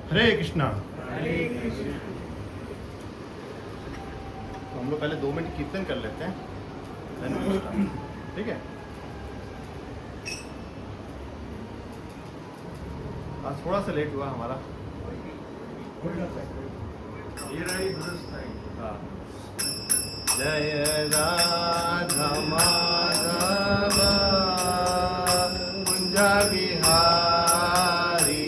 हरे कृष्णा। हरे कृष्ण। तो हम लोग पहले 2 मिनट कीर्तन कर लेते हैं, then we'll start. ठीक है। आज थोड़ा सा लेट हुआ हमारा। हाँ। जय राधा माधव कुंज बिहारी,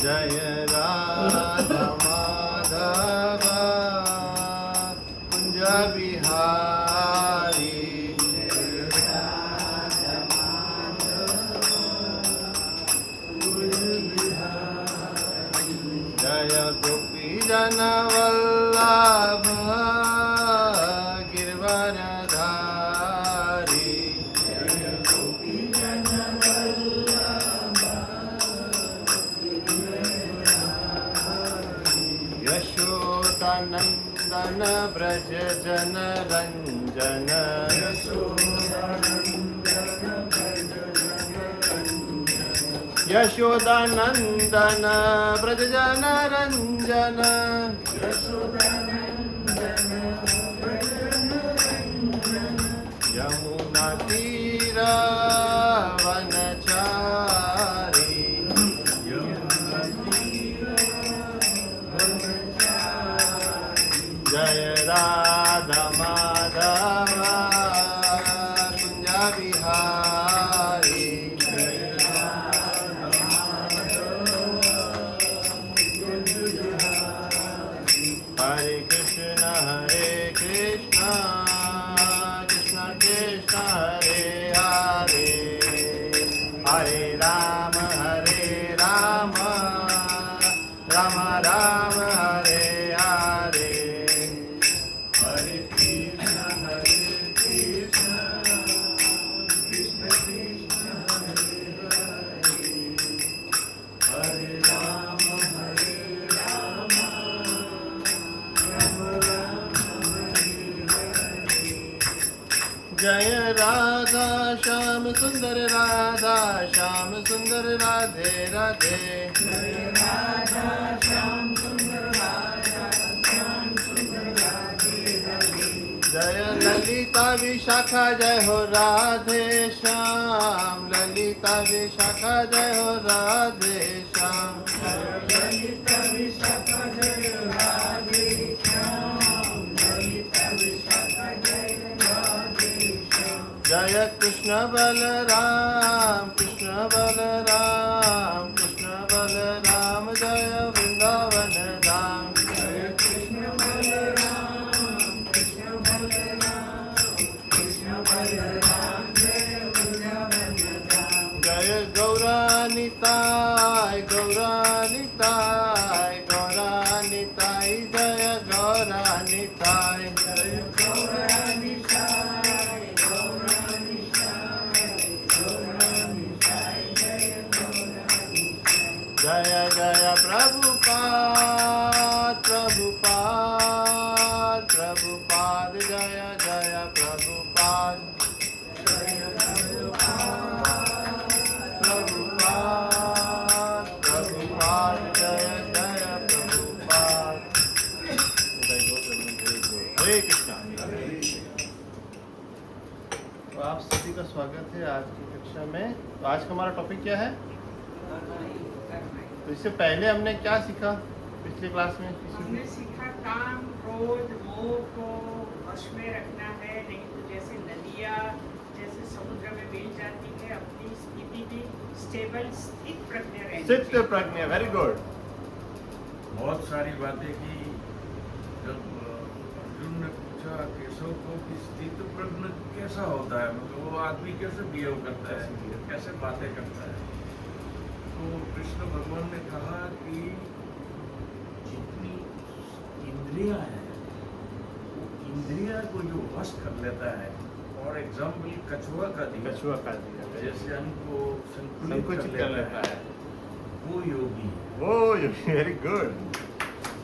जय राधा माधव कुंज बिहारी, जय गोपी जन वल्लभ गिरवरधारी, यशोदानंदन ब्रज जन रंजन, यशोदानंदन ब्रज जन रंजन, यमुना तीर वनचारी, जय राधा माधव कुंज बिहारी, हरे कृष्ण कृष्ण कृष्ण हरे हरे, हरे राम राम राम हरे हरे, हरे कृष्ण कृष्ण कृष्ण कृष्ण हरे राम जय राधा श्याम सुंदर राधा श्याम सुंदर राधे राधे, जय राधा श्याम सुंदर राधा श्याम सुंदर राधे राधे, जय ललिता विशाखा जय हो राधे श्याम, ललिता विशाखा जय हो राधे श्याम, ललिता विशाखा जय हो राधे श्याम, ललिता विशाखा जय जय कृष्ण बलराम कृष्ण बलराम कृष्ण बलराम, जय वृंदावन धाम, जय कृष्ण बलराम कृष्ण बलराम कृष्ण बलराम, जय वृंदावन धाम, जय गौरानिताय गौरानिताय गौरानिताय, जय गौरानिताय, जय गौरानिताय जय जय प्रभुपाद प्रभुपाद प्रभुपाद, जय जय प्रभुपाद, जय प्रभुपाद प्रभुपाद, जय जय प्रभुपाद। हरे कृष्णा। तो आप सभी का स्वागत है आज की कक्षा में। तो आज का हमारा टॉपिक क्या है? तो इससे पहले हमने क्या सीखा पिछली क्लास में? हमने सीखा काम क्रोध मोह को वश में रखना है, नहीं तो जैसे नदियाँ जैसे समुद्र में मिल जाती है, अपनी स्थिति भी स्टेबल स्थित प्रज्ञ रहनी स्थित चाहिए। प्रज्ञा, वेरी गुड। बहुत सारी बातें की। जब अर्जुन ने पूछा केशव को कि स्थित प्रज्ञ कैसा होता है, मतलब वो आदमी कैसे बिहेव करता है, कैसे बातें करता है, तो कृष्ण भगवान ने कहा कि जितनी इंद्रियां हैं वो इंद्रिया को जो वश कर लेता है, और एग्जाम्पल कछुआ का दिया, कछुआ का दिया, जैसे हमको संकुचित कर लेता है, वो योगी है। वो वेरी गुड।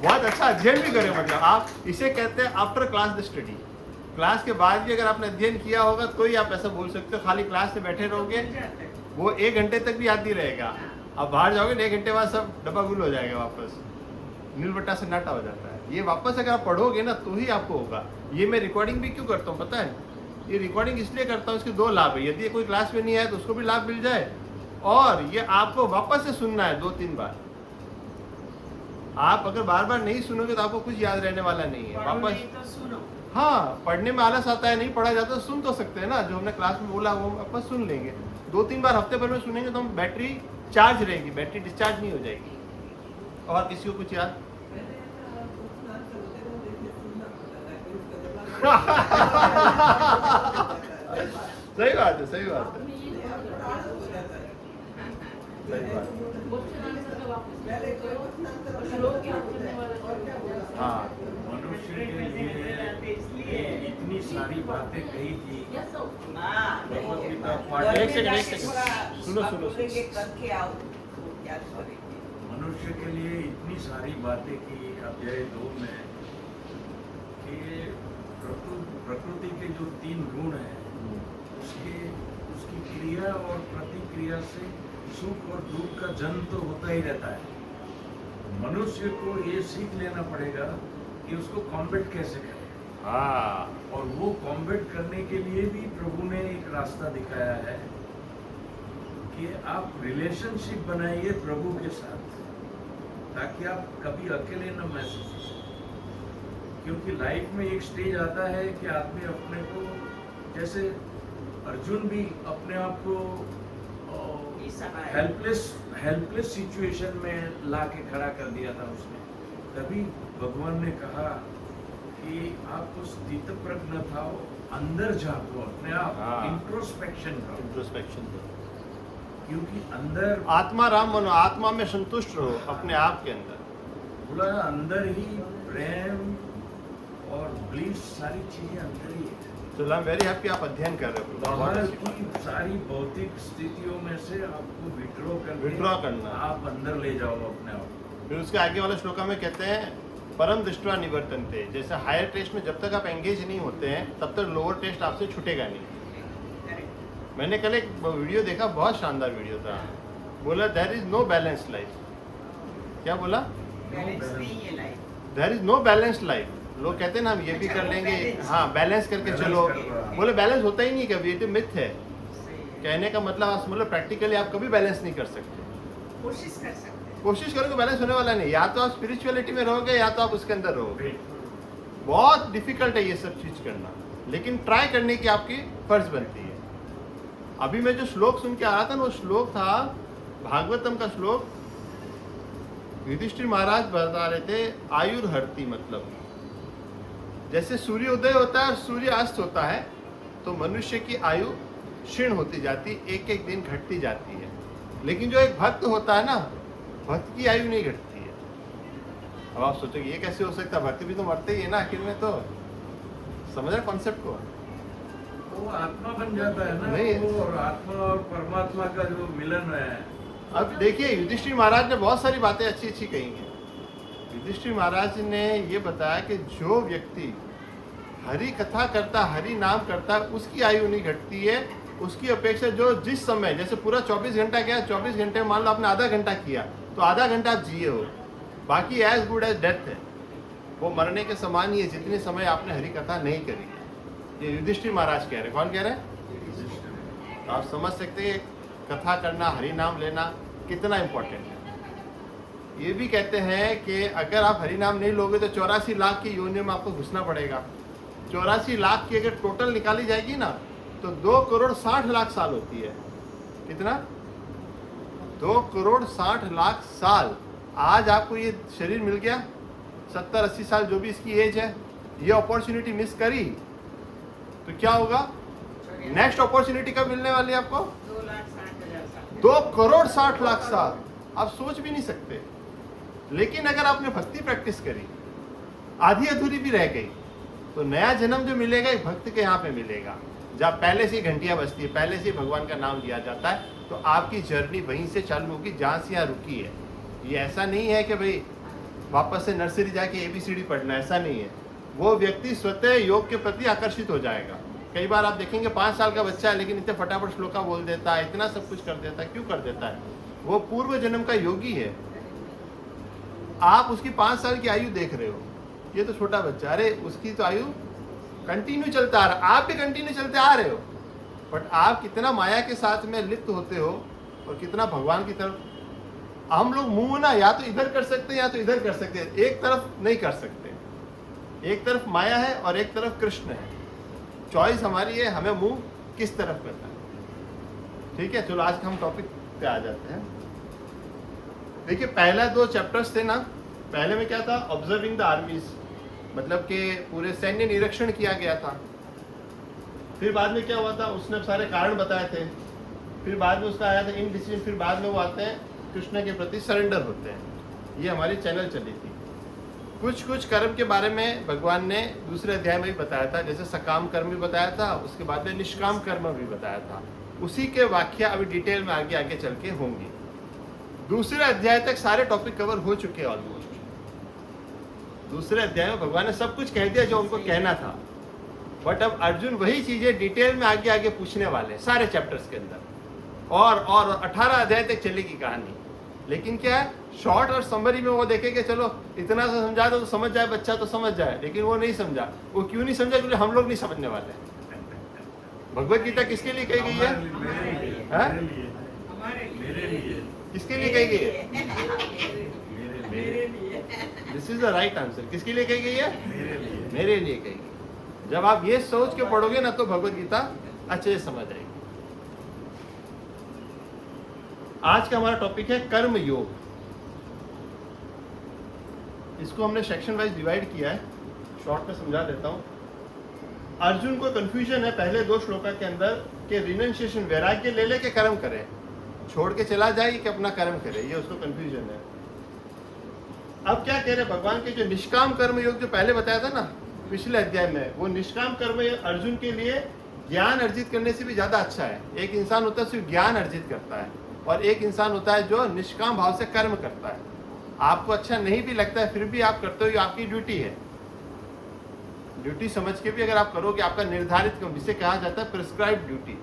बहुत अच्छा अध्ययन भी करें, मतलब आप इसे कहते हैं after class the study. Class के बाद भी अगर आपने अध्ययन किया होगा तो ही आप ऐसा बोल सकते हो। खाली क्लास से बैठे रहोगे भूल जाते हैं। वो 1 घंटे तक भी याद नहीं रहेगा। अब बाहर जाओगे 1 घंटे बाद सब डब्बा गुल हो जाएगा, वापस नीलबट्टा से नाटा हो जाता है। ये वापस अगर आप पढ़ोगे ना तो ही आपको होगा। ये मैं रिकॉर्डिंग भी क्यों करता हूँ पता है? ये रिकॉर्डिंग इसलिए करता हूँ, इसके 2 लाभ है। यदि कोई क्लास में नहीं आया तो उसको भी लाभ मिल जाए, और ये आपको वापस से सुनना है 2-3 बार। आप अगर बार बार नहीं सुनोगे तो आपको कुछ याद रहने वाला नहीं है। पढ़ो वापस नहीं तो सुनो। हाँ, पढ़ने में आलस आता है, नहीं पढ़ा जाता तो सुन तो सकते हैं ना। जो हमने क्लास में बोला वो वापस सुन लेंगे। 2-3 बार हफ्ते भर में सुनेंगे तो हम बैटरी चार्ज रहेगी, बैटरी डिस्चार्ज नहीं हो जाएगी। और किसी को कुछ याद? सही बात है, सही बात है, सही बात है। हाँ, मनुष्य के लिए इतनी सारी बातें कही थी भगवद गीता पाठ। एक सेकंड, सुनो। मनुष्य के लिए इतनी सारी बातें की अध्याय 2 में कि प्रकृति के जो 3 गुण हैं उसकी क्रिया और प्रतिक्रिया से सुख और दुख का जन्म तो होता ही रहता है। मनुष्य को ये सीख लेना पड़ेगा कि उसको कॉम्बैट कैसे करें। हाँ, और वो कॉम्बैट करने के लिए भी प्रभु ने एक रास्ता दिखाया है कि आप रिलेशनशिप बनाइए प्रभु के साथ, ताकि आप कभी अकेले न महसूस हो। क्योंकि लाइफ में एक स्टेज आता है कि आदमी अपने को, जैसे अर्जुन भी अपने आप को हेल्पलेस सिचुएशन में ला के खड़ा कर दिया था उसने। तभी भगवान ने कहा कि आपको स्थितप्रज्ञ था, अंदर झांको, अपने आप इंट्रोस्पेक्शन करो। इंट्रोस्पेक्शन, क्योंकि अंदर आत्मा राम बनो, आत्मा में संतुष्ट रहो अपने आप के अंदर। बोला अंदर ही प्रेम और ब्लिस सारी चीजें अंदर ही है। तो आई एम वेरी हैप्पी आप अध्ययन कर रहे हो। बाहर की सारी भौतिक स्थितियों में से आपको विड्रॉ करना, आप अंदर ले जाओ अपने आप। फिर उसके आगे वाले श्लोका में कहते हैं परम दृष्टवा निवर्तन्ते। जैसे हायर टेस्ट में जब तक आप एंगेज नहीं होते हैं तब तक लोअर टेस्ट आपसे छूटेगा नहीं। मैंने कल एक वीडियो देखा, बहुत शानदार वीडियो था। बोला there is no balance life. क्या बोला? There is no balance life. लोग कहते हैं ना हम ये भी कर लेंगे, हाँ बैलेंस करके चलो। बोले बैलेंस होता ही नहीं कभी, ये तो मिथ है। कहने का मतलब आप मतलब प्रैक्टिकली आप कभी बैलेंस नहीं कर सकते। कोशिश कर सकते हैं। कोशिश करोगे बैलेंस होने वाला नहीं। या तो आप स्पिरिचुअलिटी में रहोगे या तो आप उसके अंदर रहोगे। बहुत डिफिकल्ट है ये सब चीज करना, लेकिन ट्राई करने की आपकी फर्ज बनती है। अभी मैं जो श्लोक सुन के आ रहा था ना, वो श्लोक था भागवतम का श्लोक। युधिष्ठिर महाराज बता रहे थे आयुर्हर्ति, मतलब जैसे सूर्य उदय होता है और सूर्य अस्त होता है तो मनुष्य की आयु क्षीण होती जाती, एक एक दिन घटती जाती है। लेकिन जो एक भक्त होता है ना, भक्त की आयु नहीं घटती है। अब आप सोचोगे ये कैसे हो सकता है, भक्त भी तो मरते ही है ना आखिर में। तो समझ रहे कॉन्सेप्ट को? वो आत्मा बन जाता है ना, नहीं। वो और आत्मा और परमात्मा का जो मिलन है। अब देखिए युधिष्ठिर महाराज ने बहुत सारी बातें अच्छी अच्छी कही हैं। युधिष्ठिर महाराज ने ये बताया कि जो व्यक्ति हरि कथा करता, हरि नाम करता, उसकी आयु नहीं घटती है। उसकी अपेक्षा जो जिस समय, जैसे पूरा 24 घंटा गया, 24 घंटे में मान लो आपने आधा घंटा किया तो आधा घंटा आप जिए हो, बाकी एज गुड एज डेथ है। वो मरने के समान ही है जितने समय आपने हरि कथा नहीं करी है। ये युधिष्ठिर महाराज कह रहे। कौन कह रहे हैं? आप समझ सकते हैं कथा करना, हरि नाम लेना कितना इंपॉर्टेंट है। ये भी कहते हैं कि अगर आप हरि नाम नहीं लोगे तो 84 लाख की योनियों में आपको घुसना पड़ेगा। 84 लाख की अगर टोटल निकाली जाएगी ना तो 2 करोड़ 60 लाख साल होती है। कितना? 2 करोड़ 60 लाख साल। आज आपको ये शरीर मिल गया, 70-80 साल जो भी इसकी एज है, ये अपॉर्चुनिटी मिस करी तो क्या होगा? नेक्स्ट अपॉर्चुनिटी कब मिलने वाली है आपको? 2 करोड़ 60 लाख साल। आप सोच भी नहीं सकते। लेकिन अगर आपने भक्ति प्रैक्टिस करी, आधी अधूरी भी रह गई, तो नया जन्म जो मिलेगा एक भक्त के यहाँ पे मिलेगा, जहाँ पहले से घंटियां बजती है, पहले से भगवान का नाम लिया जाता है। तो आपकी जर्नी वहीं से चालू होगी जहाँ से यहाँ रुकी है। ये ऐसा नहीं है कि भाई वापस से नर्सरी जाके ABCD पढ़ना, ऐसा नहीं है। वो व्यक्ति स्वतः योग के प्रति आकर्षित हो जाएगा। कई बार आप देखेंगे 5 साल का बच्चा है लेकिन इतने फटाफट श्लोका बोल देता है, इतना सब कुछ कर देता है। क्यों कर देता है? वो पूर्व जन्म का योगी है। आप उसकी 5 साल की आयु देख रहे हो, ये तो छोटा बच्चा, अरे उसकी तो आयु कंटिन्यू चलता आ रहा, आप भी कंटिन्यू चलते आ रहे हो, बट आप कितना माया के साथ में लिप्त होते हो और कितना भगवान की तरफ। हम लोग मुंह ना या तो इधर कर सकते हैं या तो इधर कर सकते हैं, एक तरफ नहीं कर सकते। एक तरफ माया है और एक तरफ कृष्ण है। चॉइस हमारी है, हमें मुंह किस तरफ करना है। ठीक है, चलो आज हम टॉपिक पे आ जाते हैं। देखिए, पहला 2 चैप्टर्स थे ना, पहले में क्या था? ऑब्जर्विंग द आर्मीज, मतलब कि पूरे सैन्य निरीक्षण किया गया था। फिर बाद में क्या हुआ था? उसने सारे कारण बताए थे। फिर बाद में उसका आया था इनडिसीजन। फिर बाद में वो आते हैं कृष्ण के प्रति सरेंडर होते हैं। ये हमारी चैनल चली थी। कुछ कर्म के बारे में भगवान ने दूसरे अध्याय में भी बताया था, जैसे सकाम कर्म भी बताया था, उसके बाद में निष्काम कर्म भी बताया था। उसी के व्याख्या अभी डिटेल में आगे आगे चल के होंगी। दूसरे अध्याय तक सारे टॉपिक कवर हो चुके हैं ऑलमोस्ट। दूसरे अध्याय में भगवान ने सब कुछ कह दिया जो उनको कहना था, बट अब अर्जुन वही चीजें डिटेल में आगे आगे पूछने वाले हैं सारे चैप्टर्स के अंदर। और 18 अध्याय तक चलेगी कहानी। लेकिन क्या है, शॉर्ट और समरी में वो देखेंगे, चलो इतना सा समझा दो तो समझ जाए बच्चा, तो समझ जाए। लेकिन वो नहीं समझा। वो क्यों नहीं समझा? क्योंकि हम लोग नहीं समझने वाले। भगवत गीता किसके लिए कही गई है? हाँ? किसके लिए कही गई है? This is the right answer. किसके लिए कही गई है? मेरे लिए कही गई। जब आप ये सोच के पढ़ोगे ना तो भगवत गीता अच्छे से समझ आएगी। आज का हमारा टॉपिक है कर्म योग। इसको हमने सेक्शन वाइज डिवाइड किया है, शॉर्ट में समझा देता हूं। अर्जुन को कंफ्यूजन है पहले 2 श्लोका के अंदर कि रिनंसिएशन, वैराग्य ले ले के कर्म करे, छोड़ के चला जाए कि अपना कर्म करे, ये उसको कंफ्यूजन है। अब क्या कह रहे भगवान के जो निष्काम कर्म योग जो पहले बताया था ना पिछले अध्याय में, वो निष्काम कर्म अर्जुन के लिए ज्ञान अर्जित करने से भी ज्यादा अच्छा है। एक इंसान होता है सिर्फ ज्ञान अर्जित करता है, और एक इंसान होता है जो निष्काम भाव से कर्म करता है। आपको अच्छा नहीं भी लगता है फिर भी आप करते हो, ये आपकी ड्यूटी है। ड्यूटी समझ के भी अगर आप करोगे, आपका निर्धारित काम, जिसे कहा जाता है प्रिस्क्राइब ड्यूटी,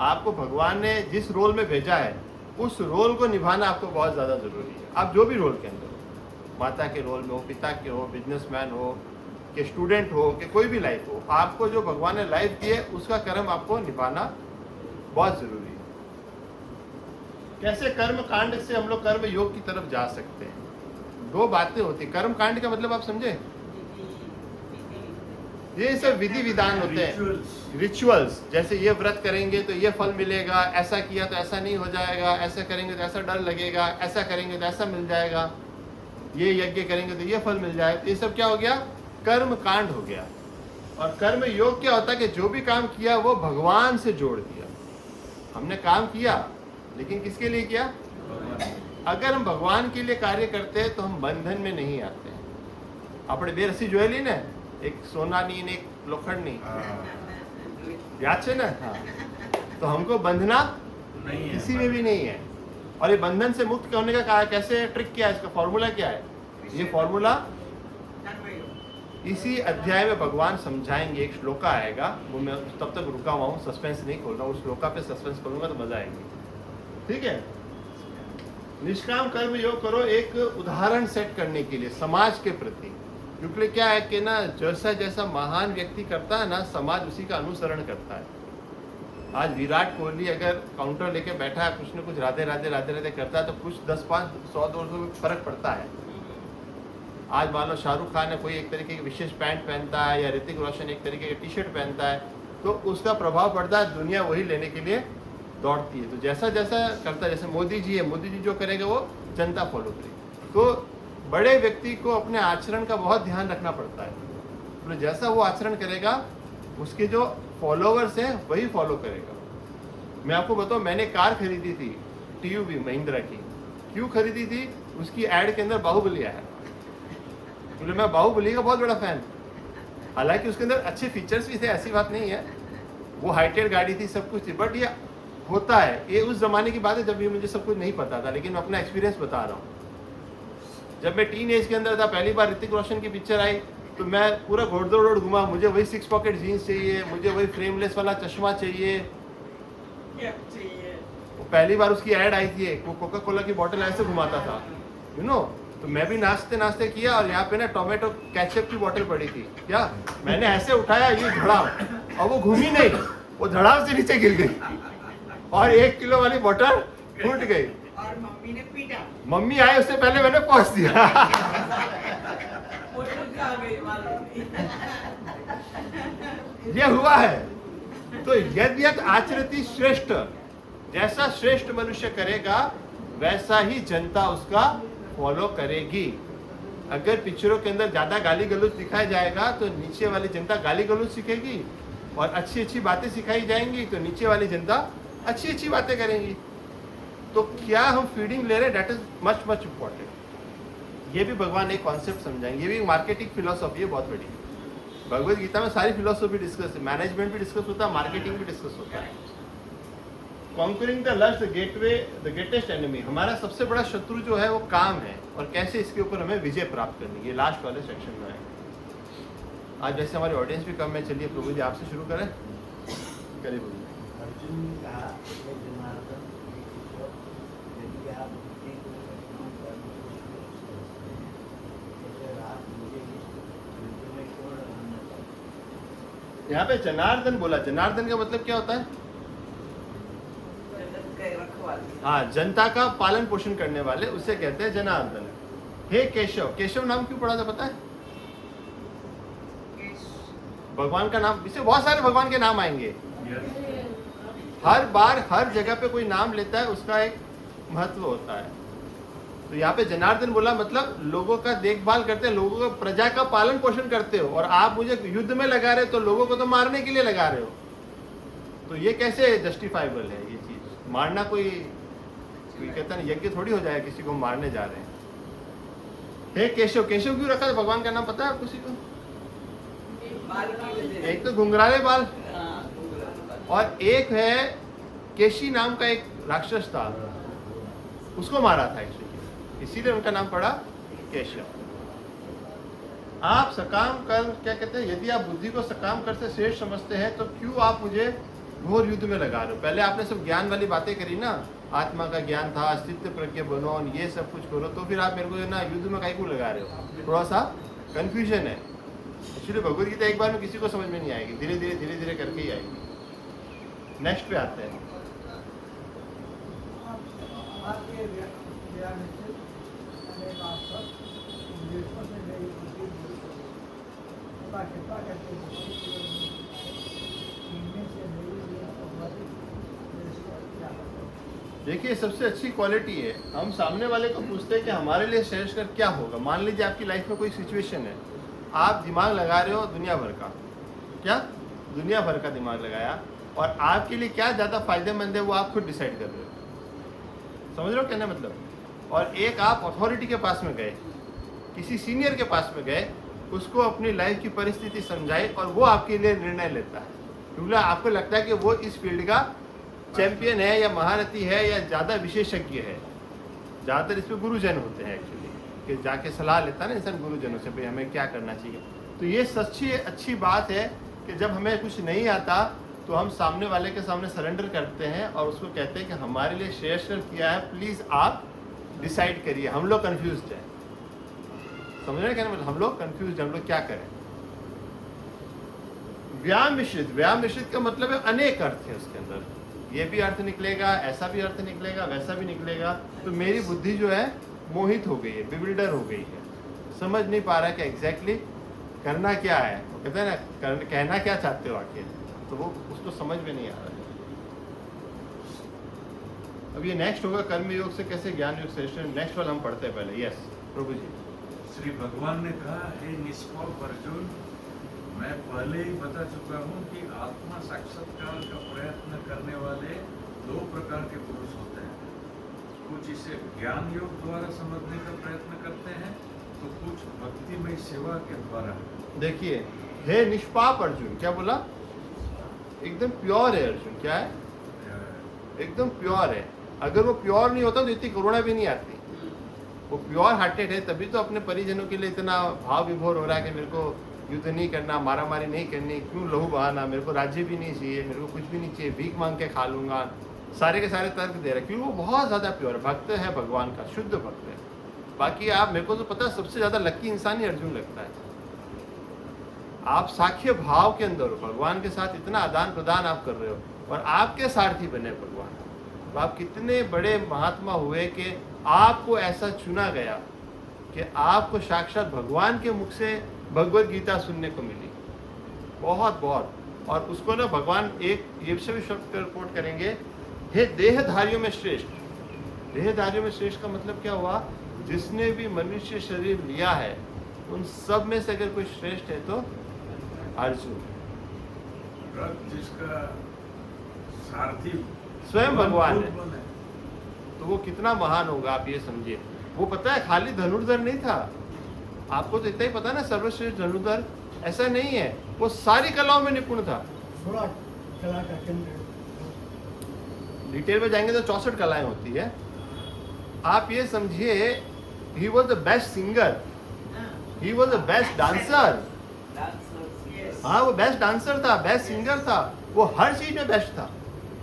आपको भगवान ने जिस रोल में भेजा है उस रोल को निभाना आपको बहुत ज्यादा जरूरी है। आप जो भी रोल के अंदर हो, माता के रोल में हो, पिता के हो, बिजनेसमैन हो, कि स्टूडेंट हो, कि कोई भी लाइफ हो, आपको जो भगवान ने लाइफ दी है उसका कर्म आपको निभाना बहुत जरूरी है। कैसे कर्म कांड से हम लोग कर्म योग की तरफ जा सकते हैं? 2 बातें होती। कर्म कांड का मतलब आप समझे? ये सब विधि विधान होते हैं, रिचुअल्स। जैसे ये व्रत करेंगे तो ये फल मिलेगा, ऐसा किया तो ऐसा नहीं हो जाएगा, ऐसा करेंगे तो ऐसा डर लगेगा, ऐसा करेंगे तो ऐसा मिल जाएगा, ये यज्ञ करेंगे तो ये फल मिल जाएगा। ये सब क्या हो गया? कर्म कांड हो गया। और कर्म योग क्या होता है कि जो भी काम किया वो भगवान से जोड़ दिया। हमने काम किया लेकिन किसके लिए किया? अगर हम भगवान के लिए कार्य करते हैं तो हम बंधन में नहीं आते हैं। अपने बेरसी जोएली ने एक सोनानी ने एक लोखंडनी, याद है ना? हाँ। तो हमको बंधना किसी में भी नहीं है। और ये बंधन से मुक्त होने का कैसे ट्रिक क्या है, इसका फॉर्मूला क्या है? ये फॉर्मूला इसी अध्याय में भगवान समझाएंगे। एक श्लोका आएगा, वो मैं तब तक रुका हुआ हूँ, सस्पेंस नहीं खोल रहा हूँ। उस श्लोका पे सस्पेंस खोलूंगा तो मजा आएगी। ठीक है? निष्काम कर्म योग करो एक उदाहरण सेट करने के लिए समाज के प्रति। क्योंकि क्या है कि ना, जैसा जैसा महान व्यक्ति करता है ना, समाज उसी का अनुसरण करता है। आज विराट कोहली अगर काउंटर लेके बैठा है, कुछ न कुछ राधे राधे राधे राधे करता है तो कुछ 10, 5, 100, 200 फर्क पड़ता है। आज मान लो शाहरुख खान है, कोई एक तरीके की विशेष पैंट पहनता है, या ऋतिक रोशन एक तरीके की टी-शर्ट पहनता है, तो उसका प्रभाव पड़ता है, दुनिया वही लेने के लिए दौड़ती है। तो जैसा जैसा करता है, जैसे मोदी जी है, मोदी जी जो करेंगे वो जनता फॉलो करेगी। तो बड़े व्यक्ति को अपने आचरण का बहुत ध्यान रखना पड़ता है। तो जैसा वो आचरण करेगा उसके जो फॉलोवर्स हैं वही फॉलो करेगा। मैं आपको बताऊं, मैंने कार खरीदी थी TUV महिंद्रा की। क्यों खरीदी थी? उसकी एड के अंदर बाहुबली आया, क्योंकि मैं बाहुबली का बहुत बड़ा फैन। हालांकि उसके अंदर अच्छे फीचर्स भी थे, ऐसी बात नहीं है, वो हाईटेड गाड़ी थी, सब कुछ थी, बट ये होता है, ये उस जमाने की बात है जब ये मुझे सब कुछ नहीं पता था। लेकिन मैं अपना एक्सपीरियंस बता रहा हूँ। जब मैं टीन एज के अंदर था, पहली बार ऋतिक रोशन की पिक्चर आई, तो मैं पूरा घोड़दौड़ रोड घुमा, मुझे वही 6 पॉकेट जीन्स चाहिए, मुझे वही फ्रेमलेस वाला चश्मा चाहिए। क्या चाहिए? वो पहली बार उसकी ऐड आई थी, वो कोका कोला की बोतल ऐसे घुमाता था, यू नो। तो मैं भी नाचते नाचते किया, और यहाँ पे ना टोमेटो केचप की बोतल पड़ी थी, क्या मैंने ऐसे उठाया, ये धड़ाम, और वो घूमी नहीं, वो धड़ाम से नीचे गिर गई, और 1 किलो वाली बोतल फूट गई। और मम्मी ने पीटा। मम्मी आए उससे पहले मैंने पहुंच दिया। बोतल खा गई मालूम नहीं। ये हुआ है। तो यद्यत आचरति श्रेष्ठ, जैसा श्रेष्ठ मनुष्य करेगा वैसा ही जनता उसका फॉलो करेगी। अगर पिक्चरों के अंदर ज्यादा गाली गलौज दिखाया जाएगा तो नीचे वाली जनता गाली गलौज सीखेगी, और अच्छी अच्छी बातें सिखाई जाएंगी तो नीचे वाली जनता अच्छी अच्छी बातें करेंगी। तो क्या हम फीडिंग ले रहे हैं, that is much much important. ये भी भगवान एक कॉन्सेप्ट समझाएंगे, ये भी मार्केटिंग फिलोसॉफी है बहुत बड़ी। भगवद गीता में सारी फिलोसॉफी डिस्कस है, मैनेजमेंट भी डिस्कस होता है, मार्केटिंग भी डिस्कस होता है। Conquering the lust, the gateway, the greatest enemy. हमारा सबसे बड़ा शत्रु जो है वो काम है, और कैसे इसके ऊपर हमें विजय प्राप्त करनी है, ये लास्ट वाले सेक्शन में है। आज जैसे हमारी ऑडियंस भी कम है, चलिए प्रभु जी आपसे शुरू करें। करिए प्रभु जी। अर्जुन ने कहा "हे जनार्दन, हे केशव, यदि आप मुझे को प्रणाम करने की कोशिश करते हैं, तो फिर आप मुझे इस युद्ध में क्यों लगाना चाहते हैं?" यहाँ पे जनार्दन बोला, जनार्दन का मतलब क्या होता है? जगत के रखवाले। हाँ, जनता का पालन पोषण करने वाले, उसे कहते हैं जनार्दन। हे केशव, केशव नाम क्यों पड़ा था पता है? भगवान का नाम, इससे बहुत सारे भगवान के नाम आएंगे। हर बार हर जगह पे कोई नाम लेता है, उसका एक महत्व होता है। तो यहाँ पे जनार्दन बोला मतलब लोगों का देखभाल करते हैं, लोगों का प्रजा का पालन पोषण करते हो, और आप मुझे युद्ध में लगा रहे हो, तो लोगों को तो मारने के लिए लगा रहे हो। तो ये कैसे जस्टिफाइबल है ये चीज? मारना कोई कहता नहीं, यज्ञ थोड़ी हो जाए किसी को मारने जा रहे हैं। हे केशव, केशव क्यों रखा है भगवान का नाम पता है आप किसी को? एक तो घुंघराले बाल, और एक है केशी नाम का एक राक्षस था, उसको मारा था एक्चुअली, इसीलिए उनका नाम पड़ा केशव। आप सकाम कर, क्या कहते हैं, यदि आप बुद्धि को सकाम कर से श्रेष्ठ समझते हैं तो क्यों आप मुझे घोर युद्ध में लगा रहे हो? पहले आपने सब ज्ञान वाली बातें करी ना, आत्मा का ज्ञान था, अस्तित्व प्रज्ञ बनो, ये सब कुछ करो, तो फिर आप मेरे को ना युद्ध में कहीं को लगा रहे हो? थोड़ा सा कंफ्यूजन है। एक्चुअली भगवद गीता एक बार में किसी को समझ में नहीं आएगी, धीरे धीरे करके ही आएगी। नेक्स्ट पे आते हैं। आपके ज्ञान से अनेक आपका विदेशों से मेरी बुद्धि दूर करो। खुदा कृपा करके इनमें से मेरे लिए सर्वाधिक श्रेष्ठ क्या करो। देखिए, सबसे अच्छी क्वालिटी है, हम सामने वाले को पूछते हैं कि हमारे लिए श्रेष्ठ कर क्या होगा। मान लीजिए आपकी लाइफ में कोई सिचुएशन है, आप दिमाग लगा रहे हो दुनिया भर का, क्या दुनिया भर का दिमाग लगाया, और आपके लिए क्या ज़्यादा फायदेमंद है वो आप खुद डिसाइड कर रहे हो। समझ रहे हो कहने मतलब? और एक आप अथॉरिटी के पास में गए, किसी सीनियर के पास में गए, उसको अपनी लाइफ की परिस्थिति समझाई, और वो आपके लिए निर्णय लेता है, क्योंकि आपको लगता है कि वो इस फील्ड का चैंपियन है या महारथी है या ज़्यादा विशेषज्ञ है। ज़्यादातर इसमें गुरुजन होते हैं एक्चुअली, कि जाके सलाह लेता है ना इंसान गुरुजनों से, भाई हमें क्या करना चाहिए। तो ये सच्ची अच्छी बात है कि जब हमें कुछ नहीं आता तो हम सामने वाले के सामने सरेंडर करते हैं और उसको कहते हैं कि हमारे लिए श्रेष्ठ किया है, प्लीज़ आप डिसाइड करिए। हम लोग कन्फ्यूज्ड हैं, समझ रहे हैं क्या मतलब? हम लोग कन्फ्यूज्ड, हम लोग क्या करें। व्याम मिश्रित, व्याम मिश्रित का मतलब है अनेक अर्थ है उसके अंदर, ये भी अर्थ निकलेगा, ऐसा भी अर्थ निकलेगा, वैसा भी निकलेगा। तो मेरी बुद्धि जो है मोहित हो गई है, बिविल्डर हो गई है, समझ नहीं पा रहा कि एग्जैक्टली करना क्या है। कहते हैं ना, कहना क्या चाहते हो आखिर, तो वो उसको समझ में नहीं आ रहा है। अब ये नेक्स्ट होगा कर्म योग से कैसे ज्ञान योग श्रेष्ठ। नेक्स्ट वाला हम पढ़ते हैं पहले। यस प्रभु जी। श्री भगवान ने कहा, हे निष्पाप अर्जुन, मैं पहले ही बता चुका हूँ कि आत्मा साक्षात्कार का प्रयत्न करने वाले 2 प्रकार के पुरुष होते हैं। कुछ इसे ज्ञान योग द्वारा समझने का प्रयत्न करते हैं, तो कुछ भक्तिमय सेवा के द्वारा। देखिए, हे निष्पाप अर्जुन, क्या बोला? एकदम प्योर है अर्जुन। क्या है? एकदम प्योर है। अगर वो प्योर नहीं होता तो इतनी करुणा भी नहीं आती। वो प्योर हार्टेड है, तभी तो अपने परिजनों के लिए इतना भाव विभोर हो रहा है कि मेरे को युद्ध नहीं करना, मारामारी नहीं करनी, क्यों लहू बहाना, मेरे को राज्य भी नहीं चाहिए, मेरे को कुछ भी नहीं चाहिए, भीख मांग के खा लूंगा, सारे के सारे तर्क दे रहे हैं, क्योंकि वो बहुत ज़्यादा प्योर भक्त है भगवान का, शुद्ध भक्त है। बाकी आप, मेरे को तो पता है सबसे ज़्यादा लकी इंसान ही अर्जुन लगता है। आप साख्य भाव के अंदर हो, भगवान के साथ इतना आदान प्रदान आप कर रहे हो और आपके सारथी बने भगवान, तो आप कितने बड़े महात्मा हुए कि आपको ऐसा चुना गया कि आपको साक्षात भगवान के मुख से भगवत गीता सुनने को मिली। बहुत बहुत, और उसको ना भगवान एक ये भी शब्द कोट करेंगे, हे देहधारियों में श्रेष्ठ। देहधारियों में श्रेष्ठ का मतलब क्या हुआ? जिसने भी मनुष्य शरीर लिया है उन सब में से अगर कोई श्रेष्ठ है तो अर्जुन। रथ जिसका सारथी स्वयं भगवान है, बने। तो वो कितना महान होगा आप ये समझिए। वो पता है खाली धनुर्धर नहीं था, आपको तो इतना ही पता है ना, सर्वश्रेष्ठ धनुर्धर ऐसा नहीं है, वो सारी कलाओं में निपुण था। 16 कला का केंद्र। डिटेल में जाएंगे तो 64 कलाएं होती है। आप ये समझिए, he was the best singer, he was the best dancer. Yes. हाँ, वो बेस्ट डांसर था, बेस्ट सिंगर था, वो हर चीज में बेस्ट था।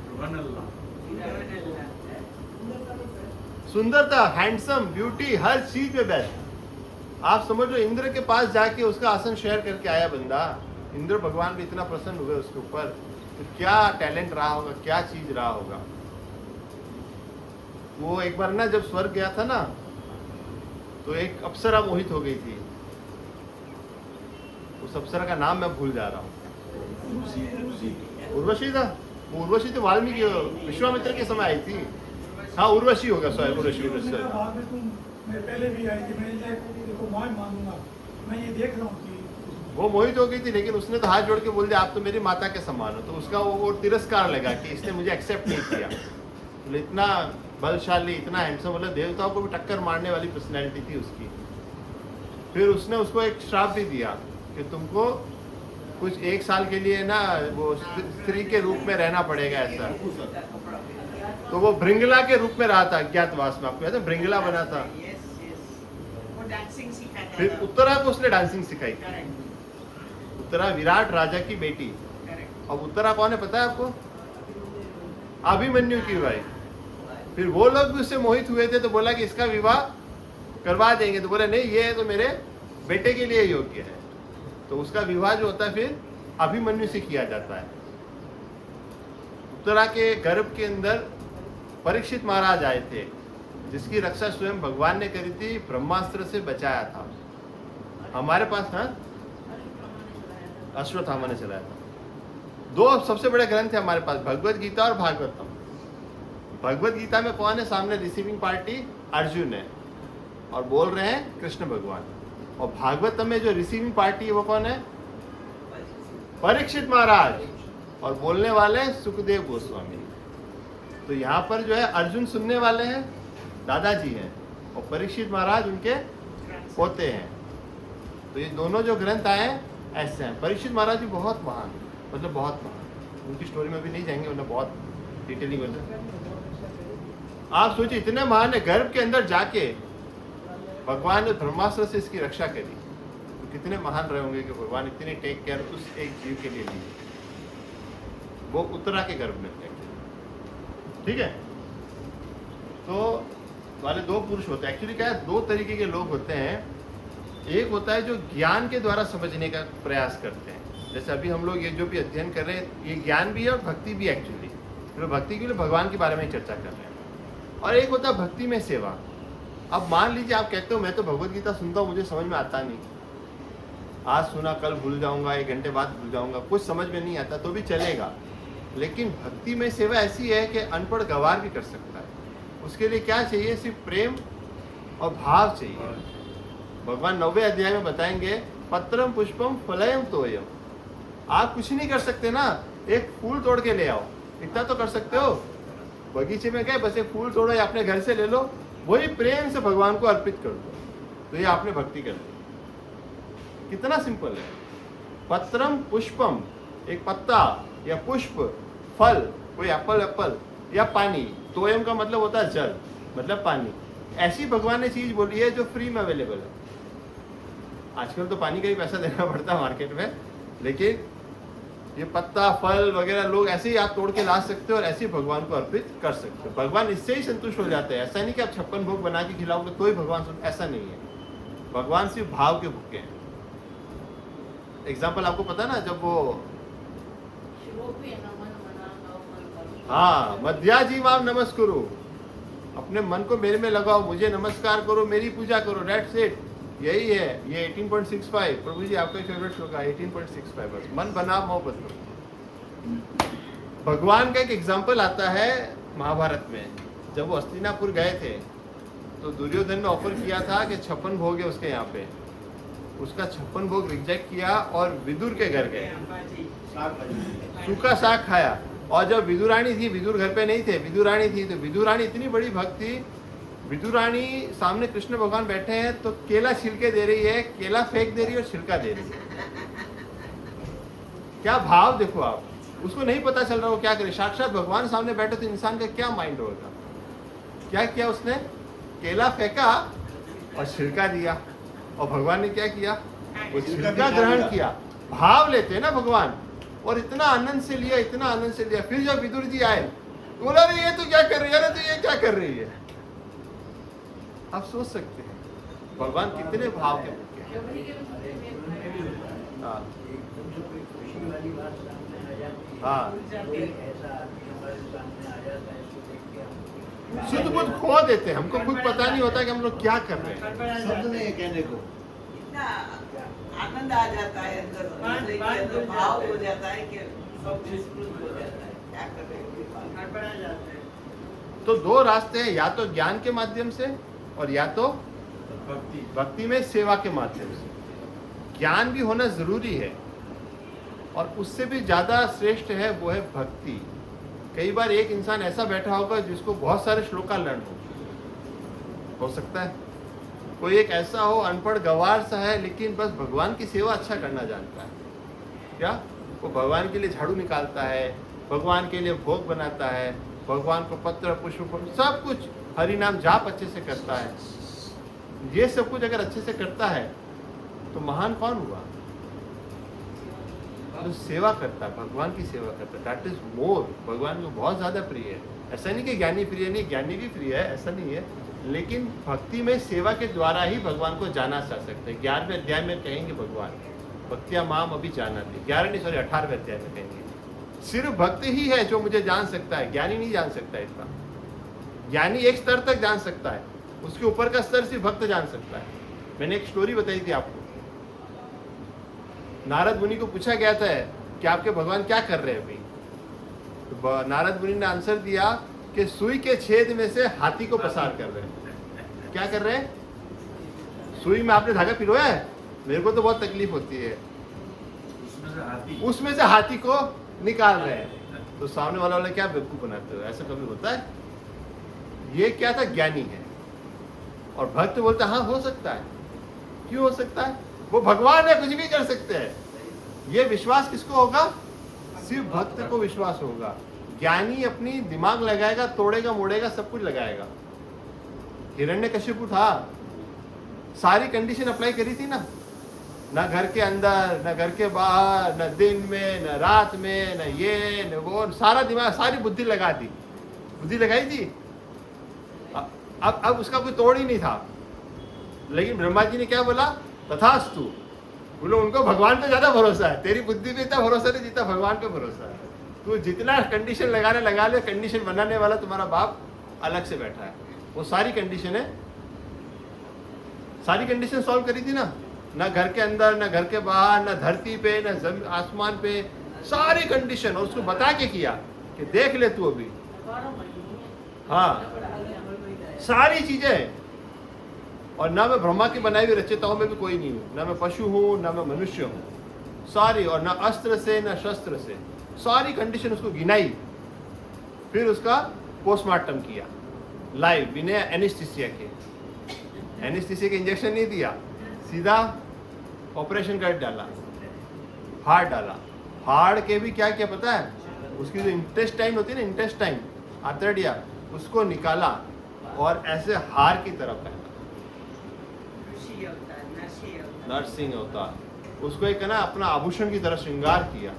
सुबहानअल्लाह। सुंदर था, हैंडसम, ब्यूटी, हर चीज में बेस्ट। आप समझो इंद्र के पास जाके उसका आसन शेयर करके आया बंदा, इंद्र भगवान भी इतना प्रसन्न हुए उसके ऊपर, तो क्या टैलेंट रहा होगा, क्या चीज रहा होगा। वो एक बार ना जब स्वर्ग गया था ना, तो एक अप्सरा मोहित हो गई थी, उस अप्सरा का नाम मैं भूल जा रहा हूँ। उर्वशी था, वो उर्वशी तो वाल्मीकि विश्वामित्र के समय आई थी। हाँ, उर्वशी होगा, सॉरी, उर्वशी। बाद में तुम, मैं पहले भी आई थी, मैं देखो मान मानूंगा, मैं ये देख रहा हूँ कि वो मोहित हो गई थी, लेकिन उसने तो हाथ जोड़ के बोल दिया आप तो मेरी माता के समान हो, तो उसका वो तिरस्कार लगा कि इसने मुझे एक्सेप्ट नहीं किया। तो इतना बलशाली, इतना हैंडसम, मतलब देवताओं को भी टक्कर मारने वाली पर्सनैलिटी थी उसकी। फिर उसने उसको एक श्राप भी दिया कि तुमको कुछ 1 साल के लिए ना वो स्त्री के रूप में रहना पड़ेगा ऐसा। तो वो भृंगला के रूप में रहा था अज्ञातवास में, आपको याद है भृंगला बना था। Yes, yes. वो dancing सिखाता फिर था। उत्तरा को उसने डांसिंग सिखाई। Correct, उत्तरा विराट राजा की बेटी। correct. अब उत्तरा कौन है पता है आपको? अभिमन्यु की भाई। फिर वो लोग भी उससे मोहित हुए थे, तो बोला कि इसका विवाह करवा देंगे, तो बोला नहीं, ये तो मेरे बेटे के लिए योग्य है। तो उसका विवाह जो होता है फिर अभिमन्यु से किया जाता है। उत्तरा के गर्भ के अंदर परीक्षित महाराज आए थे, जिसकी रक्षा स्वयं भगवान ने करी थी, ब्रह्मास्त्र से बचाया था। हमारे पास था अश्वत्थामा ने चलाया था। 2 सबसे बड़े ग्रंथ है हमारे पास, भगवत गीता और भागवतम। भगवत गीता में कौन है सामने? रिसीविंग पार्टी अर्जुन है और बोल रहे हैं कृष्ण भगवान। और भागवतम में जो रिसीविंग पार्टी है वो कौन है? परीक्षित महाराज, और बोलने वाले सुखदेव गोस्वामी। तो यहाँ पर जो है अर्जुन सुनने वाले हैं, दादाजी हैं, और परीक्षित महाराज उनके पोते हैं। तो ये दोनों जो ग्रंथ आए हैं ऐसे हैं। परीक्षित महाराज भी बहुत महान, मतलब बहुत महान। उनकी स्टोरी में भी नहीं जाएंगे, उन्हें बहुत डिटेलिंग होता है। आप सोचिए इतने महान है, गर्भ के अंदर जाके भगवान ने ब्रह्मास्त्र से इसकी रक्षा करी, तो कितने महान रहे होंगे कि भगवान इतनी टेक केयर उस एक जीव के लिए ली। वो उत्तरा के गर्भ में थे। ठीक है, तो वाले 2 पुरुष होते हैं। एक्चुअली क्या है, 2 तरीके के लोग होते हैं। एक होता है जो ज्ञान के द्वारा समझने का प्रयास करते हैं, जैसे अभी हम लोग ये जो भी अध्ययन कर रहे हैं, ये ज्ञान भी है और भक्ति भी। एक्चुअली तो भक्ति के लिए भगवान के बारे में चर्चा कर रहे हैं। और एक होता है भक्ति में सेवा। अब मान लीजिए आप कहते हो मैं तो भगवत गीता सुनता हूँ, मुझे समझ में आता नहीं, आज सुना कल भूल जाऊंगा, 1 घंटे बाद भूल जाऊंगा, कुछ समझ में नहीं आता तो भी चलेगा। लेकिन भक्ति में सेवा ऐसी है कि अनपढ़ गवार भी कर सकता है। उसके लिए क्या चाहिए? सिर्फ प्रेम और भाव चाहिए। भगवान 9वें अध्याय में बताएंगे, पत्रम पुष्पम फलयम तोयम। आप कुछ नहीं कर सकते ना, एक फूल तोड़ के ले आओ, इतना तो कर सकते हो। बगीचे में गए, बस एक फूल तोड़ो या अपने घर से ले लो, वही प्रेम से भगवान को अर्पित कर दो, तो ये आपने भक्ति कर दी। कितना सिंपल है। पत्रम पुष्पम, एक पत्ता या पुष्प, फल कोई एप्पल या पानी। तोयम का मतलब होता है जल, मतलब पानी। ऐसी भगवान ने चीज बोली है जो फ्री में अवेलेबल है। आजकल तो पानी का ही पैसा देना पड़ता है मार्केट में, लेकिन ये पत्ता फल वगैरह लोग ऐसे ही आप तोड़ के ला सकते हो और ऐसे ही भगवान को अर्पित कर सकते हो। भगवान इससे ही संतुष्ट हो जाते हैं। ऐसा नहीं कि आप 56 भोग बना के खिलाओगे तो ही भगवान ऐसा नहीं है। भगवान सिर्फ भाव के भूखे हैं। एग्जाम्पल आपको पता ना, जब वो हाँ मध्याजी माम नमस्कुरु, अपने मन को मेरे में लगाओ, मुझे नमस्कार करो, मेरी पूजा करो, दैट्स इट। यही है ये 18.65। प्रभु जी आपका फेवरेट श्लोक है 18.65। बस मन बना मोह बदलो। भगवान का एक एग्जाम्पल आता है महाभारत में। जब वो हस्तिनापुर गए थे तो दुर्योधन ने ऑफर किया था कि 56 भोग है उसके यहाँ पे। उसका 56 भोग रिजेक्ट किया और विदुर के घर गए, सूखा साग खाया। और जब विदुरानी थी, विदुर घर पे नहीं थे, विदुरानी थी, तो विदुरानी इतनी बड़ी भक्त थी, विदुरानी सामने कृष्ण भगवान बैठे हैं तो केला छिलके दे रही है, केला फेंक दे रही है और छिलका दे रही है। क्या भाव देखो आप, उसको नहीं पता चल रहा वो क्या करे। साक्षात भगवान सामने बैठे तो इंसान का क्या माइंड होगा। क्या किया उसने, केला फेंका और छिलका दिया, और भगवान ने क्या किया, वो छिलका ग्रहण किया। भाव लेते हैं ना भगवान, और इतना आनंद से लिया, इतना आनंद से लिया। फिर जब विदुर जी आए बोला अरे ये तो क्या कर रही है, अरे तो ये क्या कर रही है। आप सोच सकते हैं भगवान कितने भाव के भूखे हैं। हाँ एकदम से कोई खुशी वाली बात सामने आ जाती है, हाँ कोई ऐसा आदमी हमारे सामने आ जाता है, इसको देख के हम शुद्ध बुद्ध खो देते हैं। हमको खुद पता नहीं होता कि हम लोग क्या कर रहे हैं। शब्द नहीं है कहने को। इतना आनंद आ जाता है अंदर, अंदर भाव हो जाता है कि सब विस्मृत हो जाता है, क्या कर रहे हैं, गड़बड़ा जाते हैं। तो दो रास्ते हैं, या तो ज्ञान के माध्यम से और या तो भक्ति में सेवा के माध्यम से। ज्ञान भी होना जरूरी है और उससे भी ज्यादा श्रेष्ठ है वो है भक्ति। कई बार एक इंसान ऐसा बैठा होगा जिसको बहुत सारे श्लोका लर्न हो सकता है। कोई एक ऐसा हो अनपढ़ गवार सा है लेकिन बस भगवान की सेवा अच्छा करना जानता है। क्या वो भगवान के लिए झाड़ू निकालता है, भगवान के लिए भोग बनाता है, भगवान को पत्र पुष्प सब कुछ हरि नाम जाप अच्छे से करता है। ये सब कुछ अगर अच्छे से करता है तो महान कौन हुआ, जो सेवा करता है, भगवान की सेवा करता है। दैट इज मोर, भगवान को बहुत ज्यादा प्रिय है। ऐसा नहीं कि ज्ञानी प्रिय नहीं, ज्ञानी भी प्रिय है, ऐसा नहीं है, लेकिन भक्ति में सेवा के द्वारा ही भगवान को जाना जा सकते हैं। 11वें अध्याय में कहेंगे भगवान भक्तिया माम अभी जाना थे, 18वें अध्याय में कहेंगे सिर्फ भक्त ही है जो मुझे जान सकता है, ज्ञानी नहीं जान सकता है। इतना ज्ञानी एक स्तर तक जान सकता है, उसके ऊपर का स्तर सिर्फ भक्त जान सकता है। मैंने एक स्टोरी बताई थी आपको। नारद मुनि को पूछा गया था कि आपके भगवान क्या कर रहे हैं अभी, तो नारद मुनि ने आंसर दिया कि सुई के छेद में से हाथी को पसार कर रहे हैं। क्या कर रहे हैं, सुई में आपने धागा पिरोया है, मेरे को तो बहुत तकलीफ होती है, उसमें से हाथी को निकाल रहे हैं। तो सामने वाला वाला क्या बेवकूफ बनाते हो, ऐसा कभी होता है। ये क्या था, ज्ञानी है। और भक्त बोलता हाँ हो सकता है। क्यों हो सकता है, वो भगवान है, कुछ भी कर सकते हैं। ये विश्वास किसको होगा, सिर्फ भक्त को विश्वास होगा। ज्ञानी अपनी दिमाग लगाएगा, तोड़ेगा मोड़ेगा, सब कुछ लगाएगा। हिरण्यकशिपु था, सारी कंडीशन अप्लाई करी थी ना, न घर के अंदर न घर के बाहर, न दिन में न रात में, न ये न वो, सारा दिमाग सारी बुद्धि लगा दी, बुद्धि लगाई थी। अब उसका कोई तोड़ ही नहीं था। लेकिन ब्रह्मा जी ने क्या बोला, तथास्तु। बोलो उनको भगवान पे ज्यादा भरोसा है, तेरी बुद्धि पे इतना भरोसा नहीं जितना भगवान पे भरोसा है। तू जितना कंडीशन लगाने लगा ले, कंडीशन बनाने वाला तुम्हारा बाप अलग से बैठा है। वो सारी कंडीशन है, सारी कंडीशन सॉल्व करी थी ना, न घर के अंदर न घर के बाहर, न धरती पे न आसमान पे, सारी कंडीशन। और उसको बता के किया कि देख ले तू अभी, हाँ सारी चीजें। और ना मैं ब्रह्मा की बनाई हुई रचयिताओं में भी कोई नहीं हूँ, ना मैं पशु हूँ ना मैं मनुष्य हूँ, सारी। और ना अस्त्र से ना शस्त्र से, सारी कंडीशन उसको गिनाई। फिर उसका पोस्टमार्टम किया लाइव, बिना एनेस्थीसिया के। एनेस्थीसिया के इंजेक्शन नहीं दिया, सीधा ऑपरेशन कर डाला, हार्ट डाला। हार्ट के भी क्या किया पता है, उसकी जो इंटेस्टाइन होती है ना, इंटेस्टाइन आतरडिया, उसको निकाला और ऐसे हार की तरफ है ऋषि अवतार, नरसिंह अवतार। नरसिंह अवतार, उसको एक है ना अपना आभूषण की तरह श्रृंगार किया।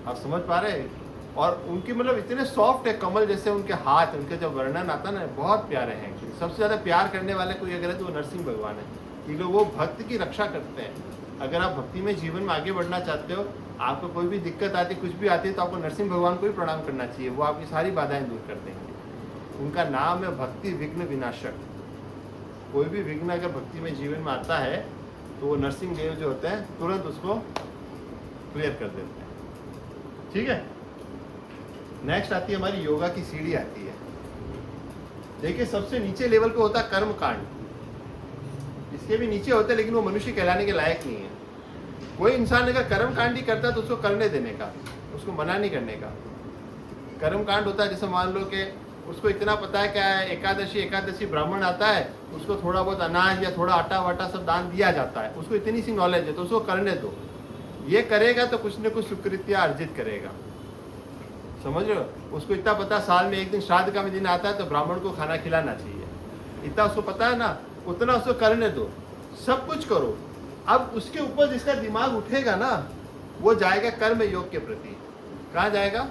आप समझ पा रहे हैं? और उनकी मतलब इतने सॉफ्ट है कमल जैसे उनके हाथ, उनके जो वर्णन आता है ना बहुत प्यारे हैं। एक्चुअली सबसे ज्यादा प्यार करने वाले कोई अगर है तो वो नरसिंह भगवान है, क्योंकि वो भक्त की रक्षा करते हैं। अगर आप भक्ति में जीवन में आगे बढ़ना चाहते हो, आपको कोई भी दिक्कत आती कुछ भी आती है तो आपको नरसिंह भगवान को ही प्रणाम करना चाहिए, वो आपकी सारी बाधाएं दूर कर देंगे। उनका नाम है भक्ति विघ्न विनाशक। कोई भी विघ्न अगर भक्ति में जीवन में आता है तो वो नरसिंह देव जो होते हैं तुरंत उसको क्लियर कर देते हैं। ठीक है, नेक्स्ट आती है हमारी योगा की सीढ़ी आती है। देखिए सबसे नीचे लेवल पे होता है कर्म कांड, इसके भी नीचे होते हैं लेकिन वो मनुष्य कहलाने के लायक नहीं है। कोई इंसान अगर कर्म कांड ही करता है तो उसको करने देने का, उसको मना नहीं करने का। कर्म कांड होता है जैसे मान लो कि उसको इतना पता है क्या है, एकादशी ब्राह्मण आता है, उसको थोड़ा बहुत अनाज या थोड़ा आटा वाटा सब दान दिया जाता है, उसको इतनी सी नॉलेज है तो उसको करने दो। ये करेगा तो कुछ न कुछ सुकृत्या अर्जित करेगा, समझ रहे हो? उसको इतना पता साल में एक दिन श्राद्ध का दिन आता है तो ब्राह्मण को खाना खिलाना चाहिए, इतना उसको पता है ना, उतना उसको करने दो, सब कुछ करो। अब उसके ऊपर जिसका दिमाग उठेगा ना वो जाएगा कर्म योग के प्रति। कहाँ जाएगा?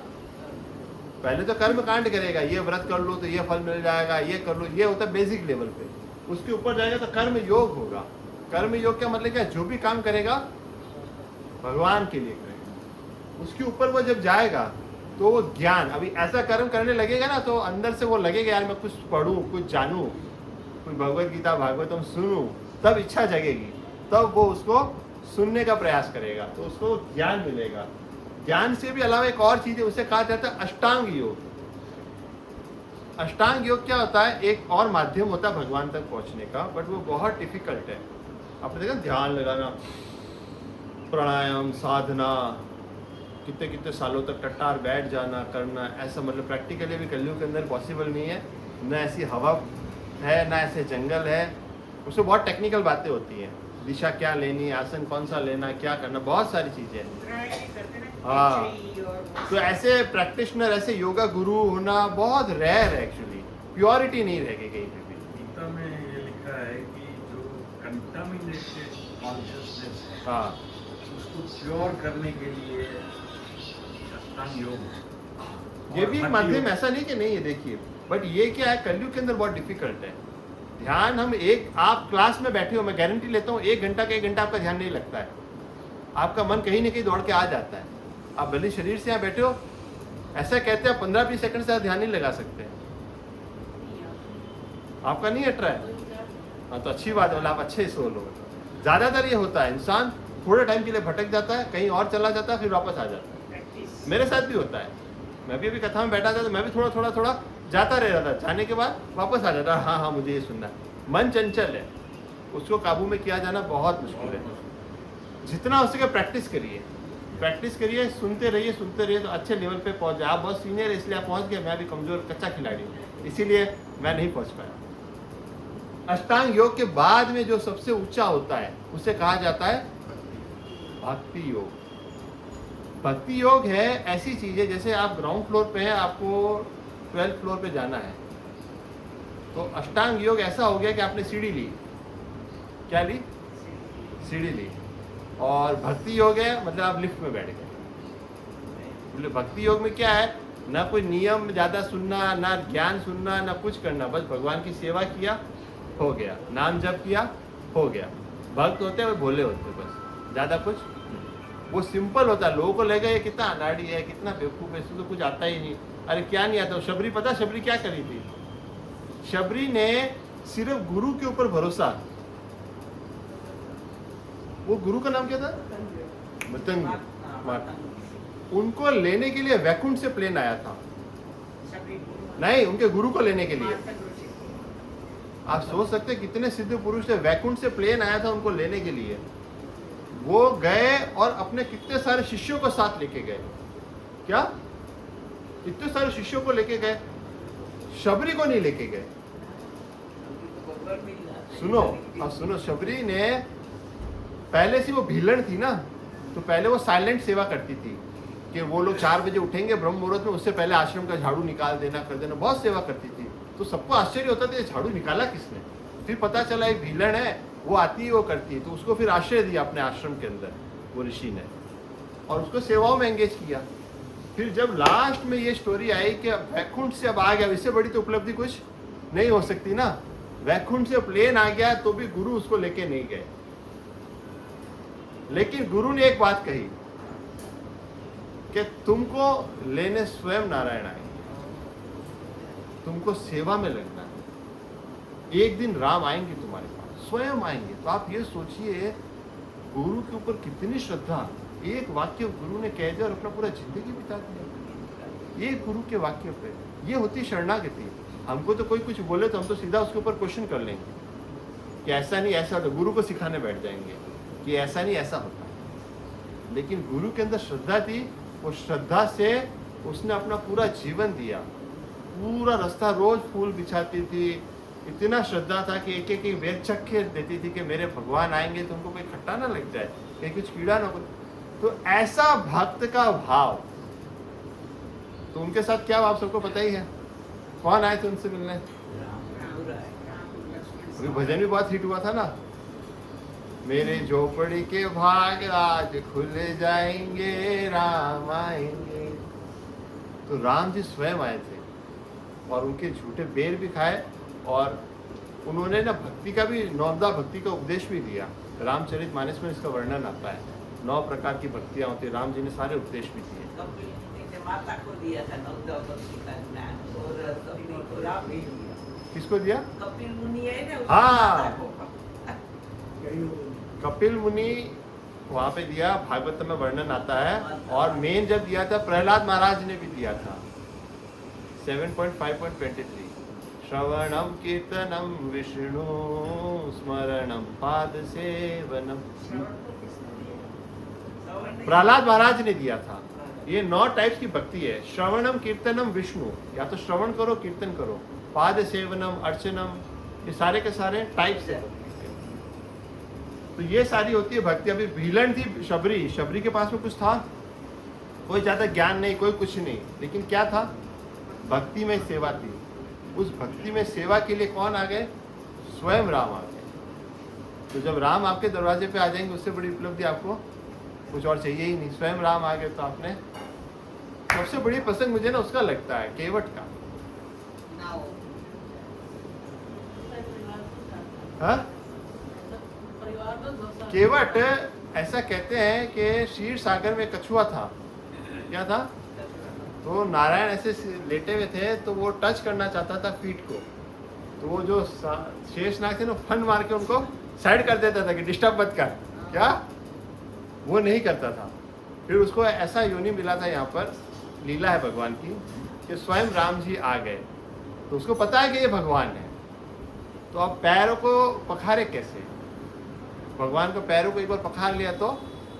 पहले तो कर्म कांड करेगा, ये व्रत कर लो तो ये फल मिल जाएगा, ये कर लो, ये होता है बेसिक लेवल पे। उसके ऊपर जाएगा तो कर्म योग होगा। कर्म योग का मतलब क्या? जो भी काम करेगा भगवान के लिए करेगा। उसके ऊपर वो जब जाएगा तो वो ज्ञान, अभी ऐसा कर्म करने लगेगा ना तो अंदर से वो लगेगा यार मैं कुछ पढ़ूं, कुछ जानूं, कोई भगवत गीता भागवतम सुनूं, तब इच्छा जगेगी, तब वो उसको सुनने का प्रयास करेगा तो उसको ज्ञान मिलेगा। ज्ञान से भी अलावा एक और चीज है, उसे कहा जाता है अष्टांग योग। अष्टांग योग क्या होता है? एक और माध्यम होता है भगवान तक पहुंचने का, बट वो बहुत डिफिकल्ट है। आपने देखा ध्यान लगाना, प्राणायाम, साधना, कितने कितने सालों तक टट्टार बैठ जाना करना, ऐसा मतलब प्रैक्टिकली भी कलयुग के अंदर पॉसिबल नहीं है। न ऐसी हवा है, ना ऐसे जंगल है, उसमें बहुत टेक्निकल बातें होती हैं। दिशा क्या लेनी, आसन कौन सा लेना, क्या करना, बहुत सारी चीजें हैं। हाँ, तो ऐसे प्रैक्टिशनर, ऐसे योगा गुरु होना बहुत रेयर है एक्चुअली। प्योरिटी नहीं रहेगी कहीं पे भी। गीता में ये लिखा है कि जो कंटामिनेटेड कॉन्शियसनेस है, हाँ, उसको प्योर करने के लिए अष्टांग योग। ये और भी भक्ति माध्यम योग। ऐसा नहीं कि नहीं है, देखिए, बट ये क्या है कलयुग के अंदर बहुत डिफिकल्ट है। ध्यान हम आप क्लास में बैठे हो, मैं गारंटी लेता हूँ 1 घंटा का 1 घंटा आपका ध्यान नहीं लगता है। आपका मन कहीं ना कहीं दौड़ के आ जाता है। आप भले शरीर से यहाँ बैठे हो, ऐसा कहते हैं 15-20 सेकंड से ध्यान नहीं लगा सकते। आपका नहीं हट रहा है? हाँ, तो अच्छी बात है, मतलब आप अच्छे सो लो। ज्यादातर ये होता है, इंसान थोड़े टाइम के लिए भटक जाता है, कहीं और चला जाता है, फिर वापस आ जाता है। मेरे साथ भी होता है। मैं भी अभी कथा में बैठा था तो मैं भी थोड़ा जाता रह रहा था, जाने के बाद वापस आ जाता। हाँ हाँ, मुझे ये सुनना है। मन चंचल है, उसको काबू में किया जाना बहुत मुश्किल है। जितना हो सके प्रैक्टिस करिए, सुनते रहिए तो अच्छे लेवल पे पहुंच जाए। आप बहुत सीनियर है इसलिए आप पहुंच गए, मैं भी कमजोर कच्चा खिलाड़ी हूँ, इसीलिए मैं नहीं पहुंच पाया। अष्टांग योग के बाद में जो सबसे ऊंचा होता है उसे कहा जाता है भक्ति योग। भक्ति योग है ऐसी चीज है, जैसे आप ग्राउंड फ्लोर पे हैं, आपको 12th फ्लोर पे जाना है, तो अष्टांग योग ऐसा हो गया कि आपने सीढ़ी ली। क्या ली? सीढ़ी ली। और भक्ति योग है मतलब आप लिफ्ट में बैठ गए। मतलब भक्ति योग में क्या है? ना कोई नियम ज्यादा सुनना, ना ज्ञान सुनना, ना कुछ करना, बस भगवान की सेवा किया, हो गया। नाम जप किया, हो गया। भक्त होते हैं वो भोले होते हैं, बस ज्यादा कुछ नहीं। वो सिंपल होता है। लोगों को लगेगा ये कितना अनाड़ी है, कितना बेवकूफ है, इसको तो कुछ आता ही नहीं। अरे क्या नहीं आता? शबरी, पता शबरी क्या करी थी? शबरी ने सिर्फ गुरु के ऊपर भरोसा, वो गुरु का नाम क्या था? मतंगी। उनको लेने के लिए वैकुंठ से प्लेन आया था। नहीं, उनके गुरु को लेने के लिए। आप सोच सकते कितने सिद्ध पुरुष थे, वैकुंठ से प्लेन आया था उनको लेने के लिए। वो गए और अपने कितने सारे शिष्यों को साथ लेके गए। क्या? कितने सारे शिष्यों को लेके गए, शबरी को नहीं लेके गए। सुनो, अब सुनो, शबरी ने पहले से वो भीलन थी ना, तो पहले वो साइलेंट सेवा करती थी। कि वो लोग 4 बजे उठेंगे ब्रह्म मुहूर्त में, उससे पहले आश्रम का झाड़ू निकाल देना, कर देना, बहुत सेवा करती थी। तो सबको आश्चर्य होता था ये झाड़ू निकाला किसने। फिर पता चला एक भीलन है, वो आती है वो करती है, तो उसको फिर आश्रय दिया अपने आश्रम के अंदर वो ऋषि ने, और उसको सेवाओं में एंगेज किया। फिर जब लास्ट में ये स्टोरी आई कि वैकुंठ से अब आ गया, इससे बड़ी तो उपलब्धि कुछ नहीं हो सकती ना, वैकुंठ से प्लेन आ गया तो भी गुरु उसको लेके नहीं गए। लेकिन गुरु ने एक बात कही कि तुमको लेने स्वयं नारायण आएंगे, तुमको सेवा में लगना है। एक दिन राम आएंगे तुम्हारे पास, स्वयं आएंगे। तो आप ये सोचिए गुरु के ऊपर कितनी श्रद्धा, एक वाक्य गुरु ने कह दिया और अपना पूरा जिंदगी बिता दिया एक गुरु के वाक्य पे। ये होती शरणागति। हमको तो कोई कुछ बोले तो हम तो सीधा उसके ऊपर क्वेश्चन कर लेंगे कि ऐसा नहीं ऐसा होता, गुरु को सिखाने बैठ जाएंगे कि ऐसा नहीं ऐसा होता। लेकिन गुरु के अंदर श्रद्धा थी, वो श्रद्धा से उसने अपना पूरा जीवन दिया, पूरा रास्ता रोज फूल बिछाती थी, इतना श्रद्धा था कि एक एक बेर चक्के देती थी कि मेरे भगवान आएंगे तो उनको कोई खट्टा ना लग जाए, कहीं कुछ कीड़ा ना हो। तो ऐसा भक्त का भाव, तो उनके साथ क्या आप सबको पता ही है। कौन आए थे उनसे मिलने? अभी भजन भी बहुत हिट हुआ था ना, मेरे झोपड़ी के भाग आज खुल जाएंगे, राम आएंगे। तो राम जी स्वयं आए थे और उनके झूठे बेर भी खाए, और उन्होंने ना भक्ति का भी, नौदा भक्ति का उपदेश भी दिया। रामचरितमानस में इसका वर्णन आता है, 9 प्रकार की भक्तियां होती है, राम जी ने सारे उपदेश भी दिए। कपिल ने माता को दिया था नवदा भक्ति का ज्ञान, और कपिल को राम ने दिया। किसको दिया? कपिल मुनि है ना, उसकी हाँ। माता को। कपिल मुनि वहां पे दिया, भागवत में वर्णन आता है। और मेन जब दिया था प्रहलाद महाराज ने भी दिया था, 7.5.23 श्रवणम कीर्तनम विष्णु स्मरणम पाद सेवनम। प्रहलाद महाराज ने दिया था। ये 9 टाइप्स की भक्ति है। श्रवणम कीर्तनम विष्णु, या तो श्रवण करो कीर्तन करो, पाद सेवनम अर्चनम, ये सारे के सारे टाइप्स है। तो ये सारी होती है भक्ति। अभी भीलन थी शबरी, शबरी के पास में कुछ था, कोई ज्यादा ज्ञान नहीं, कोई कुछ नहीं, लेकिन क्या था? भक्ति में सेवा थी। उस भक्ति में सेवा के लिए कौन आ गए? स्वयं राम आ गए। तो जब राम आपके दरवाजे पे आ जाएंगे, उससे बड़ी उपलब्धि आपको कुछ और चाहिए ही नहीं। स्वयं राम आ गए तो आपने, सबसे बड़ी पसंद मुझे ना उसका लगता है, केवट का। हाँ? केवट ऐसा कहते हैं कि क्षीर सागर में कछुआ था। क्या था? तो नारायण ऐसे लेटे हुए थे, तो वो टच करना चाहता था फीट को, तो वो जो शेषनाग थे ना, फन मार के उनको साइड कर देता था कि डिस्टर्ब मत कर। क्या? वो नहीं करता था। फिर उसको ऐसा योनि मिला था, यहाँ पर लीला है भगवान की, कि स्वयं राम जी आ गए, तो उसको पता है कि ये भगवान है। तो अब पैरों को पखारे कैसे? भगवान को पैरों को एक बार पखार लिया तो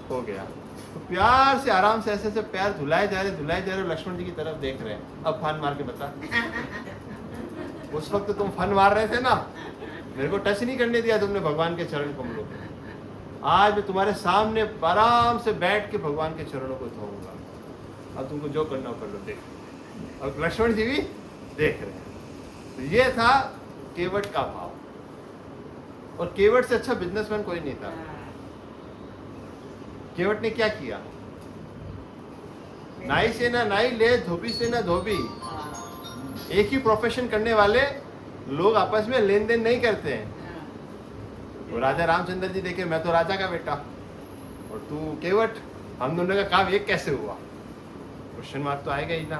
हो गया। तो प्यार से आराम से ऐसे ऐसे पैर धुलाए जा रहे, लक्ष्मण जी की तरफ देख रहे हैं। अब फन मार के बता, उस वक्त तुम फन मार रहे थे ना, मेरे को टच नहीं करने दिया तुमने भगवान के चरण कमलों को। आज मैं तुम्हारे सामने आराम से बैठ के भगवान के चरणों को धोऊंगा, अब तुमको जो करना हो कर लो। देख, और लक्ष्मण जी भी देख रहे हैं। तो ये था केवट का भाव। और केवट से अच्छा बिजनेसमैन कोई नहीं था। केवट ने क्या किया? नाई से ना नाई ले, धोबी से ना धोबी। एक ही प्रोफेशन करने वाले लोग आपस में लेन देन नहीं करते हैं। तो राजा रामचंद्र जी देखे, मैं तो राजा का बेटा और तू केवट, हम दोनों का काम एक कैसे हुआ? क्वेश्चन मार्क तो आएगा ही ना।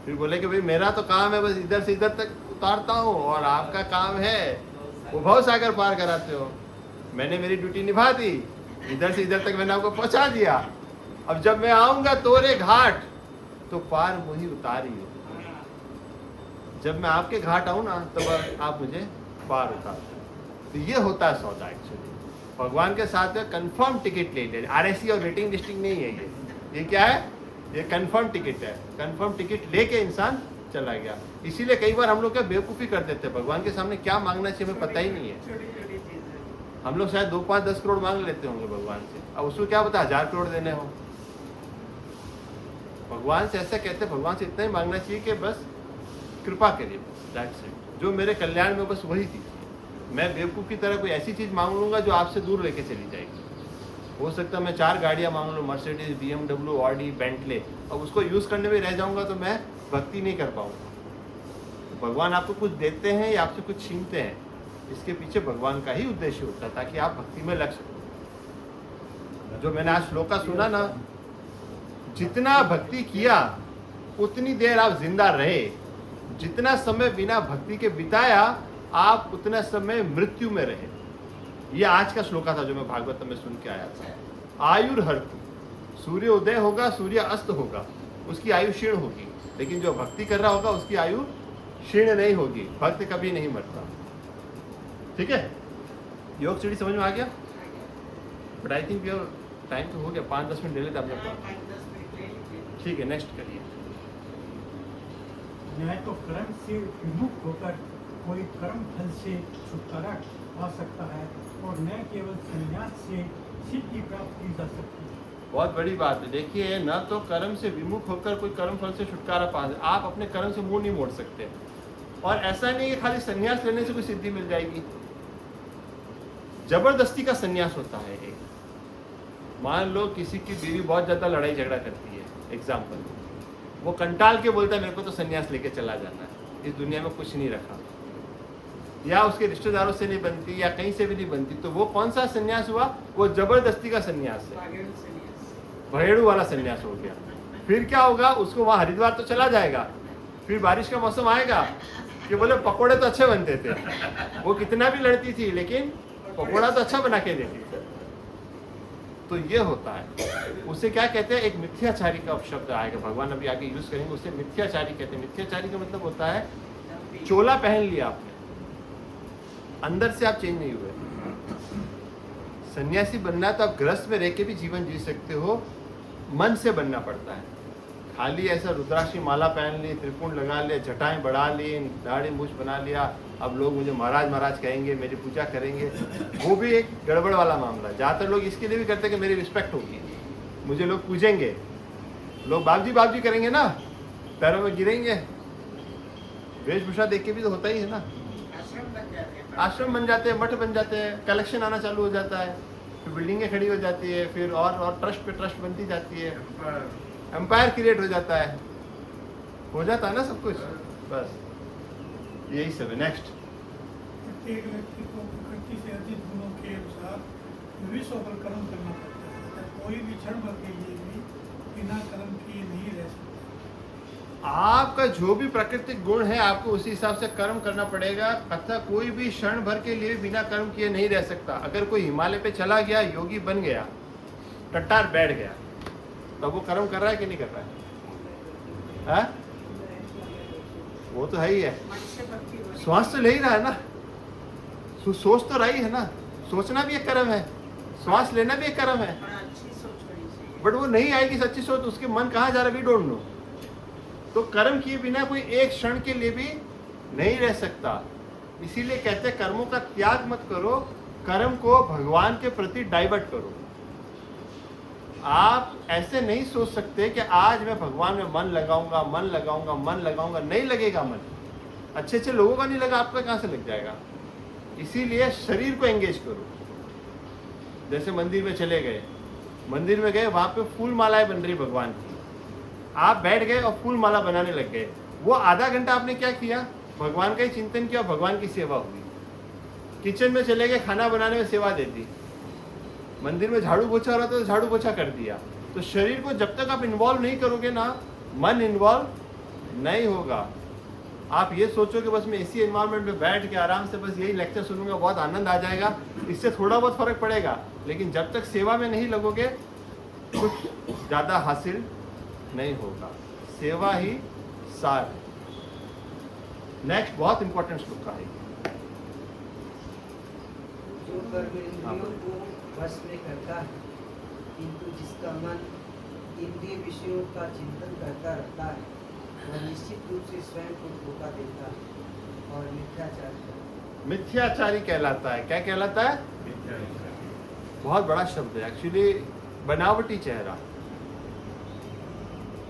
फिर बोले कि भाई मेरा तो काम है बस इधर से इधर तक उतारता हूँ, और आपका काम है वो भव सागर पार कराते हो। मैंने मेरी ड्यूटी निभा दी, इधर से इधर तक मैंने आपको पहुंचा दिया। अब जब मैं आऊंगा तोरे घाट तो पार मुझे उतारिए। जब मैं आपके घाट आऊं ना, तब आप मुझे पार उतार। तो ये होता है सौदा एक्चुअली। भगवान के साथ में कंफर्म टिकट ले ले, आरएसी और वेटिंग लिस्टिंग नहीं है ये क्या है? ये कंफर्म टिकट है। कंफर्म टिकट लेके इंसान चला गया। इसीलिए कई बार हम लोग क्या बेवकूफ़ी कर देते हैं, भगवान के सामने क्या मांगना चाहिए हमें पता ही नहीं है। छोटी-छोटी चीजें। हम लोग शायद 2, 5, 10 करोड़ मांग लेते होंगे भगवान से, अब उसको क्या पता 1000 करोड़ देने हो। भगवान से ऐसा कहते हैं, भगवान से इतना ही मांगना चाहिए कि बस कृपा करिए, दैट्स इट। जो मेरे कल्याण में बस वही दीजिए। मैं बेवकूफ़ की तरह कोई ऐसी चीज़ मांग लूँगा जो आपसे दूर लेके चली जाएगी। हो सकता है मैं 4 गाड़ियाँ मांग लूँ, मर्सिडीज, BMW, ऑडी, बेंटले, अब उसको यूज़ करने में रह जाऊँगा तो मैं भक्ति नहीं कर पाऊँगा। तो भगवान आपको कुछ देते हैं या आपसे कुछ छीनते हैं, इसके पीछे भगवान का ही उद्देश्य होता है, ताकि आप भक्ति में लग सको। जो मैंने आज श्लोका सुना ना, जितना भक्ति किया उतनी देर आप जिंदा रहे, जितना समय बिना भक्ति के बिताया आप उतना समय मृत्यु में रहे। ये आज का श्लोका था जो मैं भागवत में सुन के आया था। आयुर्हर्तु, सूर्य उदय होगा, सूर्य अस्त होगा, उसकी आयु क्षीण होगी, लेकिन जो भक्ति कर रहा होगा उसकी आयु क्षीण नहीं होगी। भक्त कभी नहीं मरता। ठीक है, योग सीढ़ी समझ में आ गया? बट आई थिंक टाइम तो हो गया, 5-10 मिनट ले लेते अपने पास। ठीक है, नेक्स्ट करिए। न्याय तो कर्म से विमुख होकर कोई कर्म फल से छुटकारा पा सकता है, और न केवल संन्यास से सिद्धि प्राप्त की जा सकती है। बहुत बड़ी बात है। देखिए, न तो कर्म से विमुख होकर कोई कर्म फल से छुटकारा पा, आप अपने कर्म से मुंह नहीं मोड़ सकते। और ऐसा नहीं कि खाली संन्यास लेने से कोई सिद्धि मिल जाएगी। जबरदस्ती का संन्यास होता है। एक मान लो किसी की बीवी बहुत ज्यादा लड़ाई झगड़ा करती है, एग्जाम्पल, वो कंटाल के बोलता है मेरे को तो संन्यास लेके चला जाना है, इस दुनिया में कुछ नहीं रखा, या उसके रिश्तेदारों से नहीं बनती या कहीं से भी नहीं बनती, तो वो कौन सा संन्यास हुआ? वो जबरदस्ती का संन्यास है, भयेड़ू वाला संन्यास हो गया। फिर क्या होगा? उसको वहाँ हरिद्वार तो चला जाएगा, फिर बारिश का मौसम आएगा कि बोले पकोड़े तो अच्छे बनते थे, वो कितना भी लड़ती थी लेकिन पकोड़ा तो अच्छा बना के देती थी। तो ये होता है। उसे क्या कहते हैं? एक मिथ्याचारी का शब्द आएगा, भगवान अभी आगे यूज करेंगे, उसे मिथ्याचारी कहते हैं। मिथ्याचारी का मतलब होता है चोला पहन लिया आपने, अंदर से आप चेंज नहीं हुए। सन्यासी बनना है तो आप गृहस्थ में रह के भी जीवन जी सकते हो, मन से बनना पड़ता है। खाली ऐसा रुद्राक्ष की माला पहन ली, त्रिपुंड लगा लिया, जटाएं बढ़ा ली, दाढ़ी मूछ बना लिया, अब लोग मुझे महाराज महाराज कहेंगे, मेरी पूजा करेंगे, वो भी एक गड़बड़ वाला मामला है। ज़्यादातर लोग इसके लिए भी करते हैं कि मेरी रिस्पेक्ट होगी, मुझे लोग पूजेंगे, लोग बाबजी करेंगे ना, पैरों में गिरेंगे, वेशभूषा देख के भी तो होता ही है ना। आश्रम बन जाते हैं, मठ बन जाते हैं, कलेक्शन आना चालू हो जाता है, फिर बिल्डिंगें खड़ी हो जाती है, फिर और ट्रस्ट पे ट्रस्ट बनती जाती है, एम्पायर क्रिएट हो जाता है ना सब कुछ। बस यही सब है। नेक्स्ट, प्रत्येक व्यक्ति को प्रकृति से अर्जित गुणों के अनुसार विविध होकर कर्म करना पड़ता है। कोई भी क्षण भर के लिए भी बिना कर्म किए नहीं रह सकता। आपका जो भी प्राकृतिक गुण है आपको उसी हिसाब से कर्म करना पड़ेगा, अतः कोई भी क्षण भर के लिए बिना कर्म किए नहीं रह सकता। अगर कोई हिमालय पे चला गया, योगी बन गया, टट्टार बैठ गया, तो वो कर्म कर रहा है कि नहीं कर रहा है? हा? वो तो है ही है, श्वास तो ले ही रहा है ना, सोच तो रही है ना, सोचना भी एक कर्म है, श्वास लेना भी एक कर्म है, बट वो नहीं आएगी सच्ची सोच, उसके मन कहाँ जा रहा है वी डोंट नो। तो कर्म किए बिना कोई एक क्षण के लिए भी नहीं रह सकता। इसीलिए कहते हैं कर्मों का त्याग मत करो, कर्म को भगवान के प्रति डाइवर्ट करो। आप ऐसे नहीं सोच सकते कि आज मैं भगवान में मन लगाऊंगा, नहीं लगेगा मन। अच्छे लोगों का नहीं लगा, आपका कहाँ से लग जाएगा? इसीलिए शरीर को एंगेज करो। जैसे मंदिर में चले गए, मंदिर में गए, वहां पे फूल मालाएं बन रही भगवान की, आप बैठ गए और फूल माला बनाने लग गए। वो आधा घंटा आपने क्या किया? भगवान का ही चिंतन किया, भगवान की सेवा हुई। किचन में चले गए, खाना बनाने में सेवा दे दी। मंदिर में झाड़ू पोछा हो रहा था तो झाड़ू पोछा कर दिया। तो शरीर को जब तक आप इन्वॉल्व नहीं करोगे ना, मन इन्वॉल्व नहीं होगा। आप ये सोचो कि बस मैं इसी एनवायरनमेंट में बैठ के आराम से बस यही लेक्चर सुनूंगा, बहुत आनंद आ जाएगा, इससे थोड़ा बहुत फर्क पड़ेगा, लेकिन जब तक सेवा में नहीं लगोगे कुछ ज़्यादा हासिल नहीं होगा। सेवा ही सार। नेक्स्ट बहुत इंपॉर्टेंट श्लोक है। जो कर्म इंद्रियों को वश में करता है, किंतु जिसका मन इंद्रिय विषयों का चिंतन करता रहता है, वह निश्चित रूप से स्वयं को धोखा देता है और मिथ्याचारी कहलाता है। क्या कहलाता है? बहुत बड़ा शब्द है एक्चुअली, बनावटी चेहरा।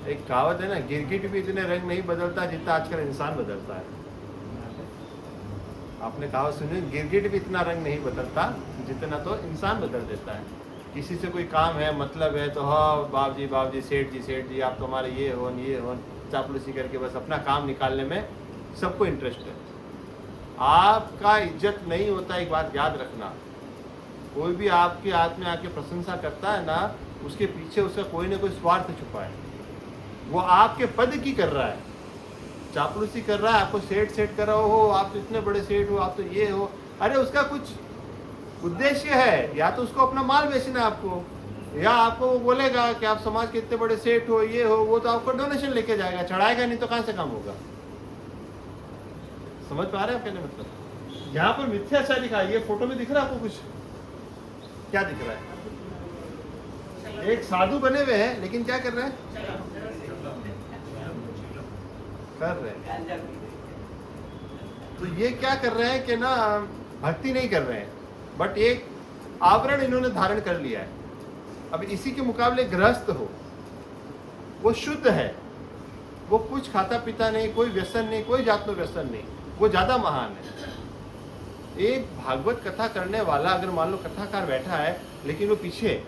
एक कहावत है ना, गिरगिट भी इतने रंग नहीं बदलता जितना आजकल इंसान बदलता है। आपने कहावत सुनी, गिरगिट भी इतना रंग नहीं बदलता जितना तो इंसान बदल देता है। किसी से कोई काम है, मतलब है, तो हाँ बाप जी सेठ जी आप तो हमारे ये हो चापलूसी करके बस अपना काम निकालने में सबको इंटरेस्ट है। आपका इज्जत नहीं होता, एक बात याद रखना। कोई भी आपके हाथ में आके प्रशंसा करता है ना, उसके पीछे उसका कोई ना कोई स्वार्थ छुपा है। वो आपके पद की कर रहा है, चापलूसी कर रहा है, आपको सेठ कर रहा हो, आप तो इतने बड़े सेठ हो, आप तो ये हो। अरे उसका कुछ उद्देश्य है, या तो उसको अपना माल बेचना है आपको, या आपको वो बोलेगा कि आप समाज के इतने बड़े सेठ हो, ये हो, वो तो आपको डोनेशन लेके जाएगा, चढ़ाएगा नहीं तो कहाँ से काम होगा। समझ पा रहे हैं कहने मतलब? यहाँ पर मिथ्याचार लिखा है। ये फोटो में दिख रहा है आपको कुछ? क्या दिख रहा है? एक साधु बने हुए हैं, लेकिन क्या कर रहे हैं? कर रहे हैं। तो ये क्या कर रहे हैं कि ना, भक्ति नहीं कर रहे हैं, बट एक आवरण इन्होंने धारण कर लिया है। अब इसी के मुकाबले गृहस्थ हो, वो शुद्ध है, वो कुछ खाता पीता नहीं, कोई व्यसन नहीं, कोई जात में व्यसन नहीं, वो ज्यादा महान है। एक भागवत कथा करने वाला अगर मान लो कथाकार बैठा है, लेकिन वो पीछे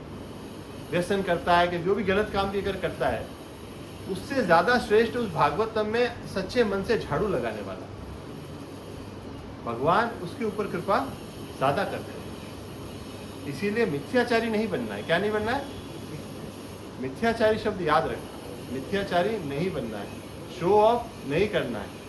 व्यसन करता है कि जो भी गलत काम भी अगर करता है, उससे ज्यादा श्रेष्ठ उस भागवतम में सच्चे मन से झाड़ू लगाने वाला। भगवान उसके ऊपर कृपा ज्यादा करते हैं। इसीलिए मिथ्याचारी नहीं बनना है। क्या नहीं बनना है? मिथ्याचारी शब्द याद रखना, मिथ्याचारी नहीं बनना है। शो ऑफ नहीं करना है।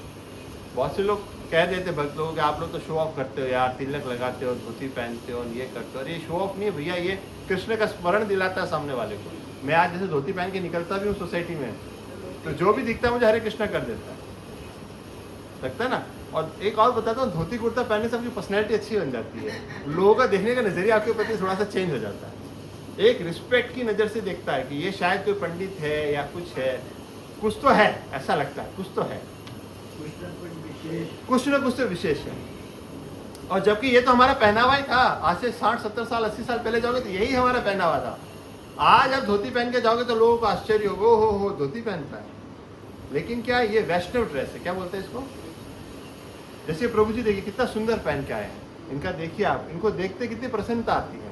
बहुत से लोग कह देते भक्त लोगों कि आप लोग तो शो ऑफ करते हो यार, तिलक लगाते हो, धोती पहनते हो, ये करते हो। अरे ये शो ऑफ नहीं है भैया, ये कृष्ण का स्मरण दिलाता है सामने वाले को। मैं आज जैसे धोती पहन के निकलता भी हूँ सोसाइटी में, तो जो भी दिखता है मुझे हरे कृष्णा कर देता है, लगता है ना। और एक और बताता हूँ, धोती कुर्ता पहनने से आपकी पर्सनैलिटी अच्छी बन जाती है, लोगों का देखने का नजरिया आपके प्रति थोड़ा सा चेंज हो जाता है। एक रिस्पेक्ट की नज़र से देखता है कि ये शायद कोई पंडित है या कुछ है, कुछ तो है, ऐसा लगता है कुछ तो है, कुछ ना कुछ तो विशेष है। और जबकि ये तो हमारा पहनावा ही था। आज से 60-70 साल 80 साल पहले जाओगे तो यही हमारा पहनावा था। आज आप धोती पहन के जाओगे तो लोगों को आश्चर्य होगा, हो धोती पहनता है। लेकिन क्या ये वैष्णव ड्रेस है, क्या बोलते हैं इसको? जैसे प्रभु जी देखिए कितना सुंदर पहन के आए हैं, इनका देखिए आप, इनको देखते कितनी प्रसन्नता आती है।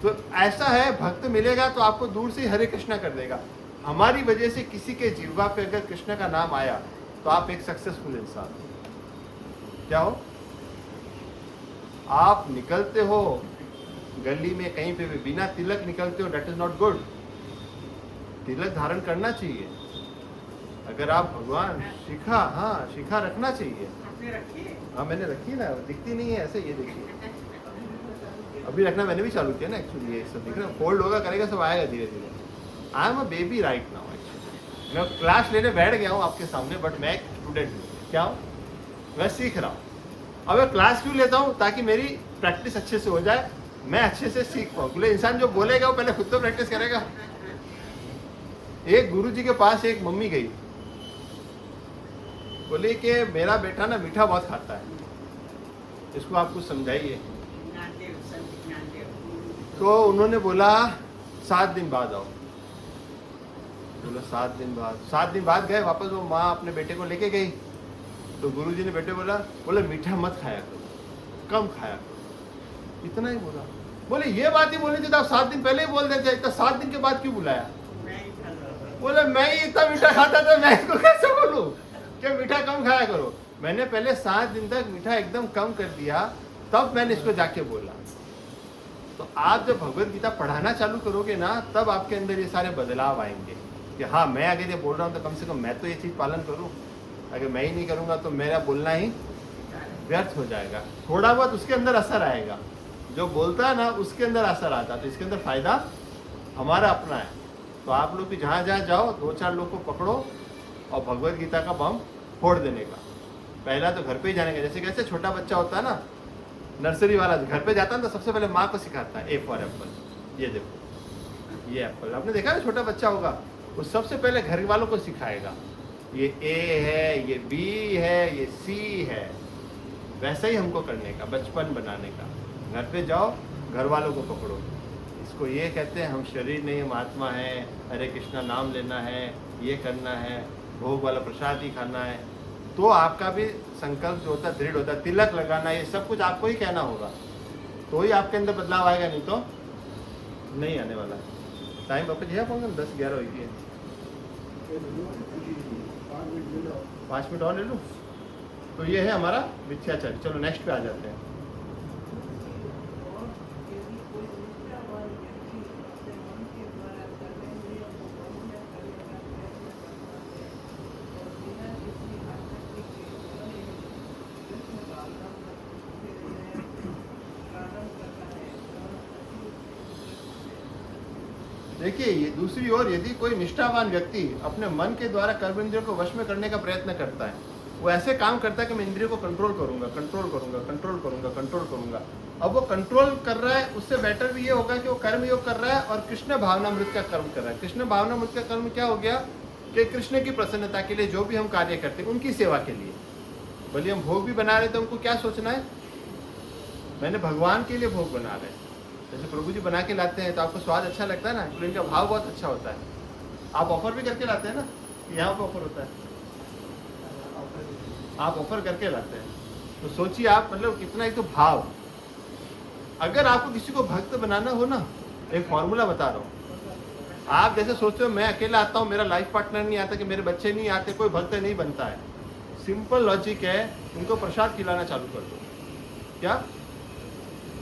तो ऐसा है, भक्त मिलेगा तो आपको दूर से हरे कृष्णा कर देगा। हमारी वजह से किसी के जीवा पे अगर कृष्ण का नाम आया तो आप एक सक्सेसफुल इंसान क्या हो। आप निकलते हो गली में कहीं पे भी बिना तिलक निकलते हो, डेट इज नॉट गुड। तिलक धारण करना चाहिए। अगर आप भगवान शिखा, हाँ शिखा रखना चाहिए। हाँ मैंने रखी ना, दिखती नहीं है ऐसे, ये देखिए अभी रखना मैंने भी चालू किया ना एक्चुअली। ये सब दिख रहा है, फोल्ड होगा करेगा, सब आएगा धीरे धीरे। I am a baby right now actually. मैं क्लास लेने बैठ गया हूँ आपके सामने, बट मैं एक स्टूडेंट हूँ। क्या हूँ? मैं सीख रहा हूँ। अब मैं क्लास क्यों लेता हूँ? ताकि मेरी प्रैक्टिस अच्छे से हो जाए, मैं अच्छे से सीख पाऊँ। बोले इंसान जो बोलेगा वो पहले खुद तो प्रैक्टिस करेगा। एक गुरुजी के पास एक मम्मी गई, बोले कि मेरा बेटा ना मीठा बहुत खाता है, इसको आप कुछ समझाइए। तो उन्होंने बोला 7 दिन बाद आओ। बोला 7 दिन बाद। 7 दिन बाद गए वापस, वो माँ अपने बेटे को लेके गई। तो गुरुजी ने बेटे बोले मीठा मत खाया करो, कम खाया करो, इतना ही बोला। बोले ये बात ही बोलनी थी तो आप 7 दिन पहले ही बोल देते, इतना 7 दिन के बाद क्यों बुलाया? बोले मैं ही इतना मीठा खाता था, मैं इसको कैसे बोलूं कि मीठा कम खाया करो। मैंने पहले 7 दिन तक मीठा एकदम कम कर दिया, तब मैंने इसको जाके बोला। तो आप जब भगवत गीता पढ़ाना चालू करोगे ना, तब आपके अंदर ये सारे बदलाव आएंगे कि हाँ मैं अगर ये बोल रहा हूँ तो कम से कम मैं तो ये चीज़ पालन करूँ। अगर मैं ही नहीं करूँगा तो मेरा बोलना ही व्यर्थ हो जाएगा। थोड़ा बहुत उसके अंदर असर आएगा, जो बोलता है ना उसके अंदर असर आता है। तो इसके अंदर फायदा हमारा अपना है। तो आप लोग भी जहाँ जहाँ जाओ 2-4 लोग को पकड़ो और भगवत गीता का बम फोड़ देने का। पहला तो घर पे ही जाने का। जैसे कैसे छोटा बच्चा होता है ना, नर्सरी वाला घर पे जाता है तो सबसे पहले माँ को सिखाता है, ए फॉर एप्पल, ये देखो ये एप्पल। आपने देखा ना छोटा बच्चा होगा, वो सबसे पहले घर वालों को सिखाएगा, ये ए है, ये बी है, ये सी है। वैसा ही हमको करने का, बचपन बनाने का। घर पे जाओ, घर वालों को पकड़ो, इसको ये कहते हैं हम शरीर नहीं, हम आत्मा है, हरे कृष्णा नाम लेना है, ये करना है, भोग वाला प्रसाद ही खाना है, तो आपका भी संकल्प जो होता है दृढ़ होता है। तिलक लगाना, ये सब कुछ आपको ही कहना होगा, तो ही आपके अंदर बदलाव आएगा, नहीं तो नहीं आने वाला। टाइम वापस है पाऊंगा, 10-11 हो गई है, 5 मिनट और ले लूँ। तो ये है हमारा मिथ्याचार। चलो नेक्स्ट पे आ जाते हैं। देखिए, ये दूसरी ओर यदि कोई निष्ठावान व्यक्ति अपने मन के द्वारा कर्म इंद्रियों को वश में करने का प्रयत्न करता है, वो ऐसे काम करता है कि मैं इंद्रियों को कंट्रोल करूंगा, कंट्रोल करूंगा, कंट्रोल करूंगा, कंट्रोल करूंगा। अब वो कंट्रोल कर रहा है, उससे बेटर भी ये होगा कि वो कर्म योग कर रहा है और कृष्ण भावनामृत का कर्म कर रहा है। कृष्ण भावनामृत का कर्म क्या हो गया कि कृष्ण की प्रसन्नता के लिए जो भी हम कार्य करते हैं उनकी सेवा के लिए। भले हम भोग भी बना रहे तो हमको क्या सोचना है, मैंने भगवान के लिए भोग बना रहे हैं। जैसे प्रभु जी बना के लाते हैं तो आपको स्वाद अच्छा लगता है ना, तो इनका भाव बहुत अच्छा होता है। आप ऑफर भी करके लाते हैं ना, यहाँ पर ऑफर होता है, आप ऑफर करके लाते हैं, तो सोचिए आप मतलब कितना एक तो भाव। अगर आपको किसी को भक्त बनाना हो ना, एक फॉर्मूला बता रहा हूँ। आप जैसे सोचते हो मैं अकेला आता हूँ, मेरा लाइफ पार्टनर नहीं आता, कि मेरे बच्चे नहीं आते, कोई भक्त नहीं बनता है। सिंपल लॉजिक है, उनको प्रसाद खिलाना चालू कर दो। क्या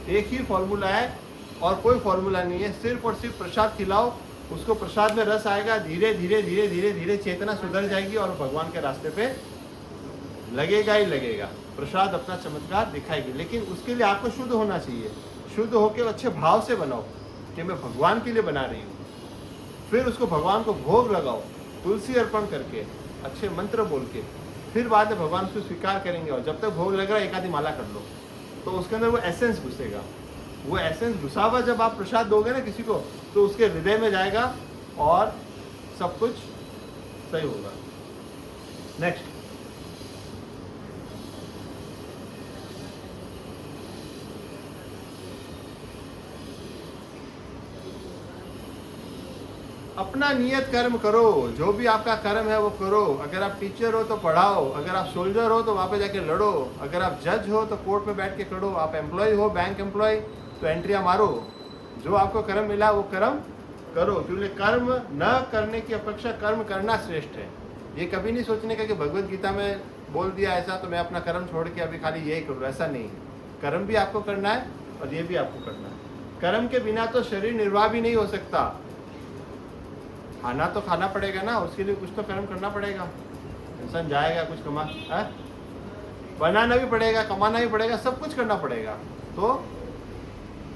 एक ही फॉर्मूला है और कोई फॉर्मूला नहीं है, सिर्फ और सिर्फ प्रसाद खिलाओ, उसको प्रसाद में रस आएगा, धीरे धीरे धीरे धीरे धीरे चेतना सुधर जाएगी और भगवान के रास्ते पे लगेगा ही लगेगा। प्रसाद अपना चमत्कार दिखाएगी, लेकिन उसके लिए आपको शुद्ध होना चाहिए। शुद्ध होकर अच्छे भाव से बनाओ कि मैं भगवान के लिए बना रही हूँ। फिर उसको भगवान को भोग लगाओ, तुलसी अर्पण करके, अच्छे मंत्र बोल के, फिर बाद में भगवान उसको स्वीकार करेंगे। और जब तक भोग लग रहा है एक आधी माला कर लो, तो उसके अंदर वो एसेंस घुसेगा। वो एसेंस घुसा हुआ जब आप प्रसाद दोगे ना किसी को, तो उसके हृदय में जाएगा और सब कुछ सही होगा। नेक्स्ट, अपना नियत कर्म करो, जो भी आपका कर्म है वो करो। अगर आप टीचर हो तो पढ़ाओ, अगर आप सोल्जर हो तो वहाँ पे जाके लड़ो, अगर आप जज हो तो कोर्ट में बैठ के करो, आप एम्प्लॉय हो, बैंक एम्प्लॉय, तो एंट्रियाँ मारो। जो आपको कर्म मिला वो कर्म करो, क्योंकि कर्म न करने की अपेक्षा कर्म करना श्रेष्ठ है। ये कभी नहीं सोचने का कि भगवत गीता में बोल दिया ऐसा तो मैं अपना कर्म छोड़ के अभी खाली यही करूँ, ऐसा नहीं। कर्म भी आपको करना है और ये भी आपको करना है। कर्म के बिना तो शरीर निर्वाह भी नहीं हो सकता। खाना तो खाना पड़ेगा ना, उसके लिए कुछ तो कर्म करना पड़ेगा। इंसान जाएगा कुछ कमा है, बनाना भी पड़ेगा, कमाना भी पड़ेगा, सब कुछ करना पड़ेगा। तो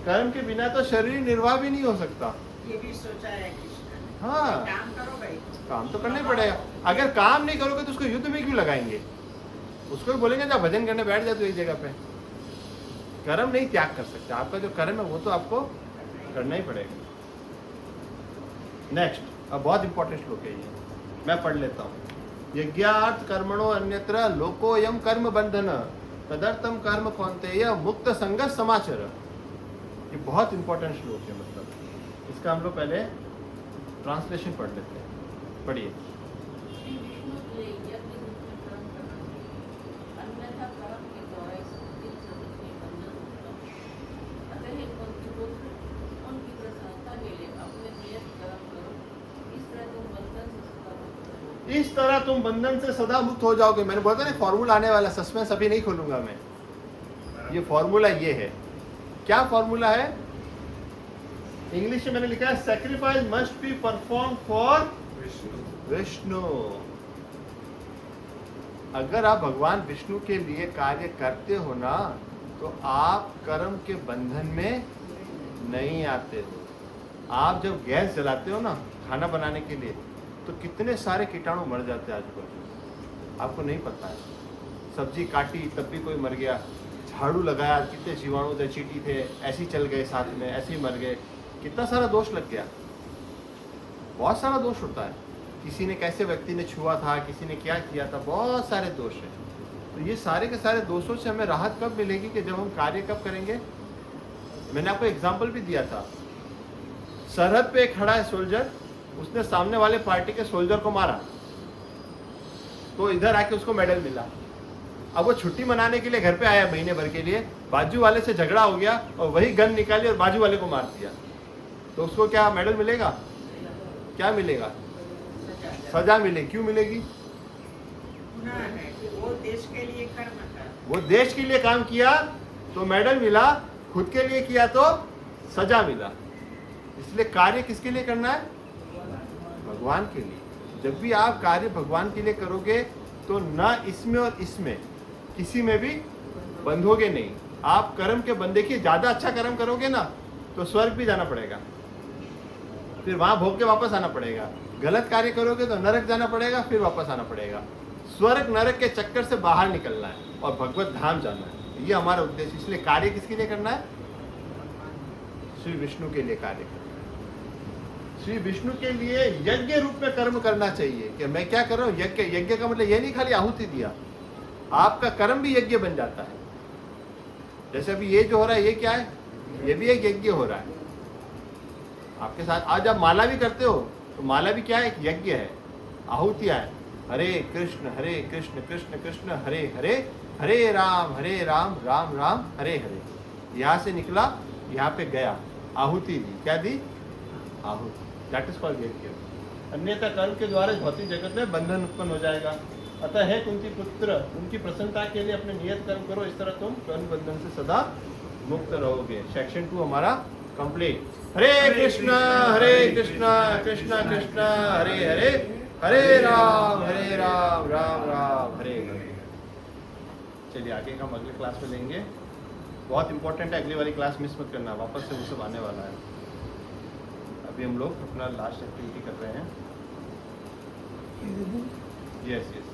कर्म के बिना तो शरीर निर्वाह भी नहीं हो सकता। ये भी सोचा है कृष्ण ने। हाँ, काम करो भाई, काम तो करना ही पड़ेगा। अगर काम नहीं करोगे तो उसको युद्ध में क्यों लगाएंगे? उसको भी बोलेंगे जा भजन करने बैठ जाए तो एक जगह पे। कर्म नहीं त्याग कर सकते, आपका जो कर्म है वो तो आपको करना ही पड़ेगा। नेक्स्ट, अब बहुत इंपॉर्टेंट श्लोक है ये, मैं पढ़ लेता हूँ। यज्ञार्थ कर्मणो अन्यत्र लोकोयम कर्म बंधन तदर्थम कर्म कौन्तेय मुक्त संग समाचर। ये बहुत इंपॉर्टेंट श्लोक है, मतलब इसका हम लोग पहले ट्रांसलेशन पढ़ लेते हैं। पढ़िए। इस तरह तुम बंधन से सदा मुक्त हो जाओगे। मैंने बोला था ना फॉर्मूला आने वाला, सस्पेंस अभी नहीं खोलूंगा मैं। ये फॉर्मूला ये है। क्या फॉर्मूला है? इंग्लिश में मैंने लिखा है sacrifice must be perform for Vishnu. अगर आप भगवान विष्णु के लिए कार्य करते हो ना, तो आप कर्म के बंधन में नहीं आते हो। आप जब गैस जलाते हो ना खाना बनाने के लिए, तो कितने सारे कीटाणु मर जाते हैं आजकल, आपको नहीं पता है। सब्जी काटी तब भी कोई मर गया, झाड़ू लगाया कितने जीवाणु थे, चींटी थे, ऐसे ही चल गए साथ में, ऐसे ही मर गए, कितना सारा दोष लग गया। बहुत सारा दोष होता है, किसी ने कैसे व्यक्ति ने छुआ था, किसी ने क्या किया था, बहुत सारे दोष हैं। तो ये सारे के सारे दोषों से हमें राहत कब मिलेगी? कि जब हम कार्य कब करेंगे। मैंने आपको एग्जाम्पल भी दिया था सरहद पे खड़ा है सोल्जर, उसने सामने वाले पार्टी के सोल्जर को मारा तो इधर आके उसको मेडल मिला। अब वो छुट्टी मनाने के लिए घर पे आया महीने भर के लिए, बाजू वाले से झगड़ा हो गया और वही गन निकाली और बाजू वाले को मार दिया, तो उसको क्या मेडल मिलेगा? क्या मिलेगा? सजा मिले। क्यों मिलेगी? गुनाह है, वो देश के लिए कर्म था। वो देश के लिए काम किया तो मेडल मिला, खुद के लिए किया तो सजा मिला। इसलिए कार्य किसके लिए करना है? भगवान के लिए। जब भी आप कार्य भगवान के लिए करोगे तो ना इसमें और इसमें किसी में भी बंधोगे नहीं। आप कर्म के बंधे की ज्यादा अच्छा कर्म करोगे ना तो स्वर्ग भी जाना पड़ेगा, फिर वहां भोग के वापस आना पड़ेगा। गलत कार्य करोगे तो नरक जाना पड़ेगा, फिर वापस आना पड़ेगा। स्वर्ग नरक के चक्कर से बाहर निकलना है और भगवत धाम जाना है, ये हमारा उद्देश्य। इसलिए कार्य किसके लिए करना है? श्री विष्णु के लिए कार्य करना है। श्री विष्णु के लिए यज्ञ रूप में कर्म करना चाहिए कि मैं क्या कर रहा हूँ। यज्ञ, यज्ञ का मतलब ये नहीं खाली आहुति दिया, आपका कर्म भी यज्ञ बन जाता है। जैसे अभी ये जो हो रहा है ये क्या है? ये भी एक यज्ञ हो रहा है आपके साथ। आज आप माला भी करते हो तो माला भी क्या है? एक यज्ञ है, आहुतियां है। हरे कृष्ण कृष्ण कृष्ण हरे हरे, हरे राम राम राम हरे हरे। यहाँ से निकला, यहाँ पे गया, आहुति दी। क्या दी? आहुति। दैट इज कॉल्ड यज्ञ। अन्यथा कर्म के द्वारा भौतिक जगत में बंधन उत्पन्न हो जाएगा। अतः है कुंती पुत्र, उनकी प्रसन्नता के लिए अपने नियत कर्म करो, इस तरह तुम कर्म बंधन से सदा मुक्त रहोगे। सेक्शन 2 हमारा कंप्लीट। हरे कृष्णा कृष्णा कृष्ण हरे हरे, हरे राम राम राम हरे हरे। चलिए आगे का हम अगले क्लास में लेंगे। बहुत इंपॉर्टेंट है, अगली वाली क्लास मिस मत करना, वापस से वो सब आने वाला है। अभी हम लोग अपना लास्ट एक्टिविटी कर रहे हैं। Yes yes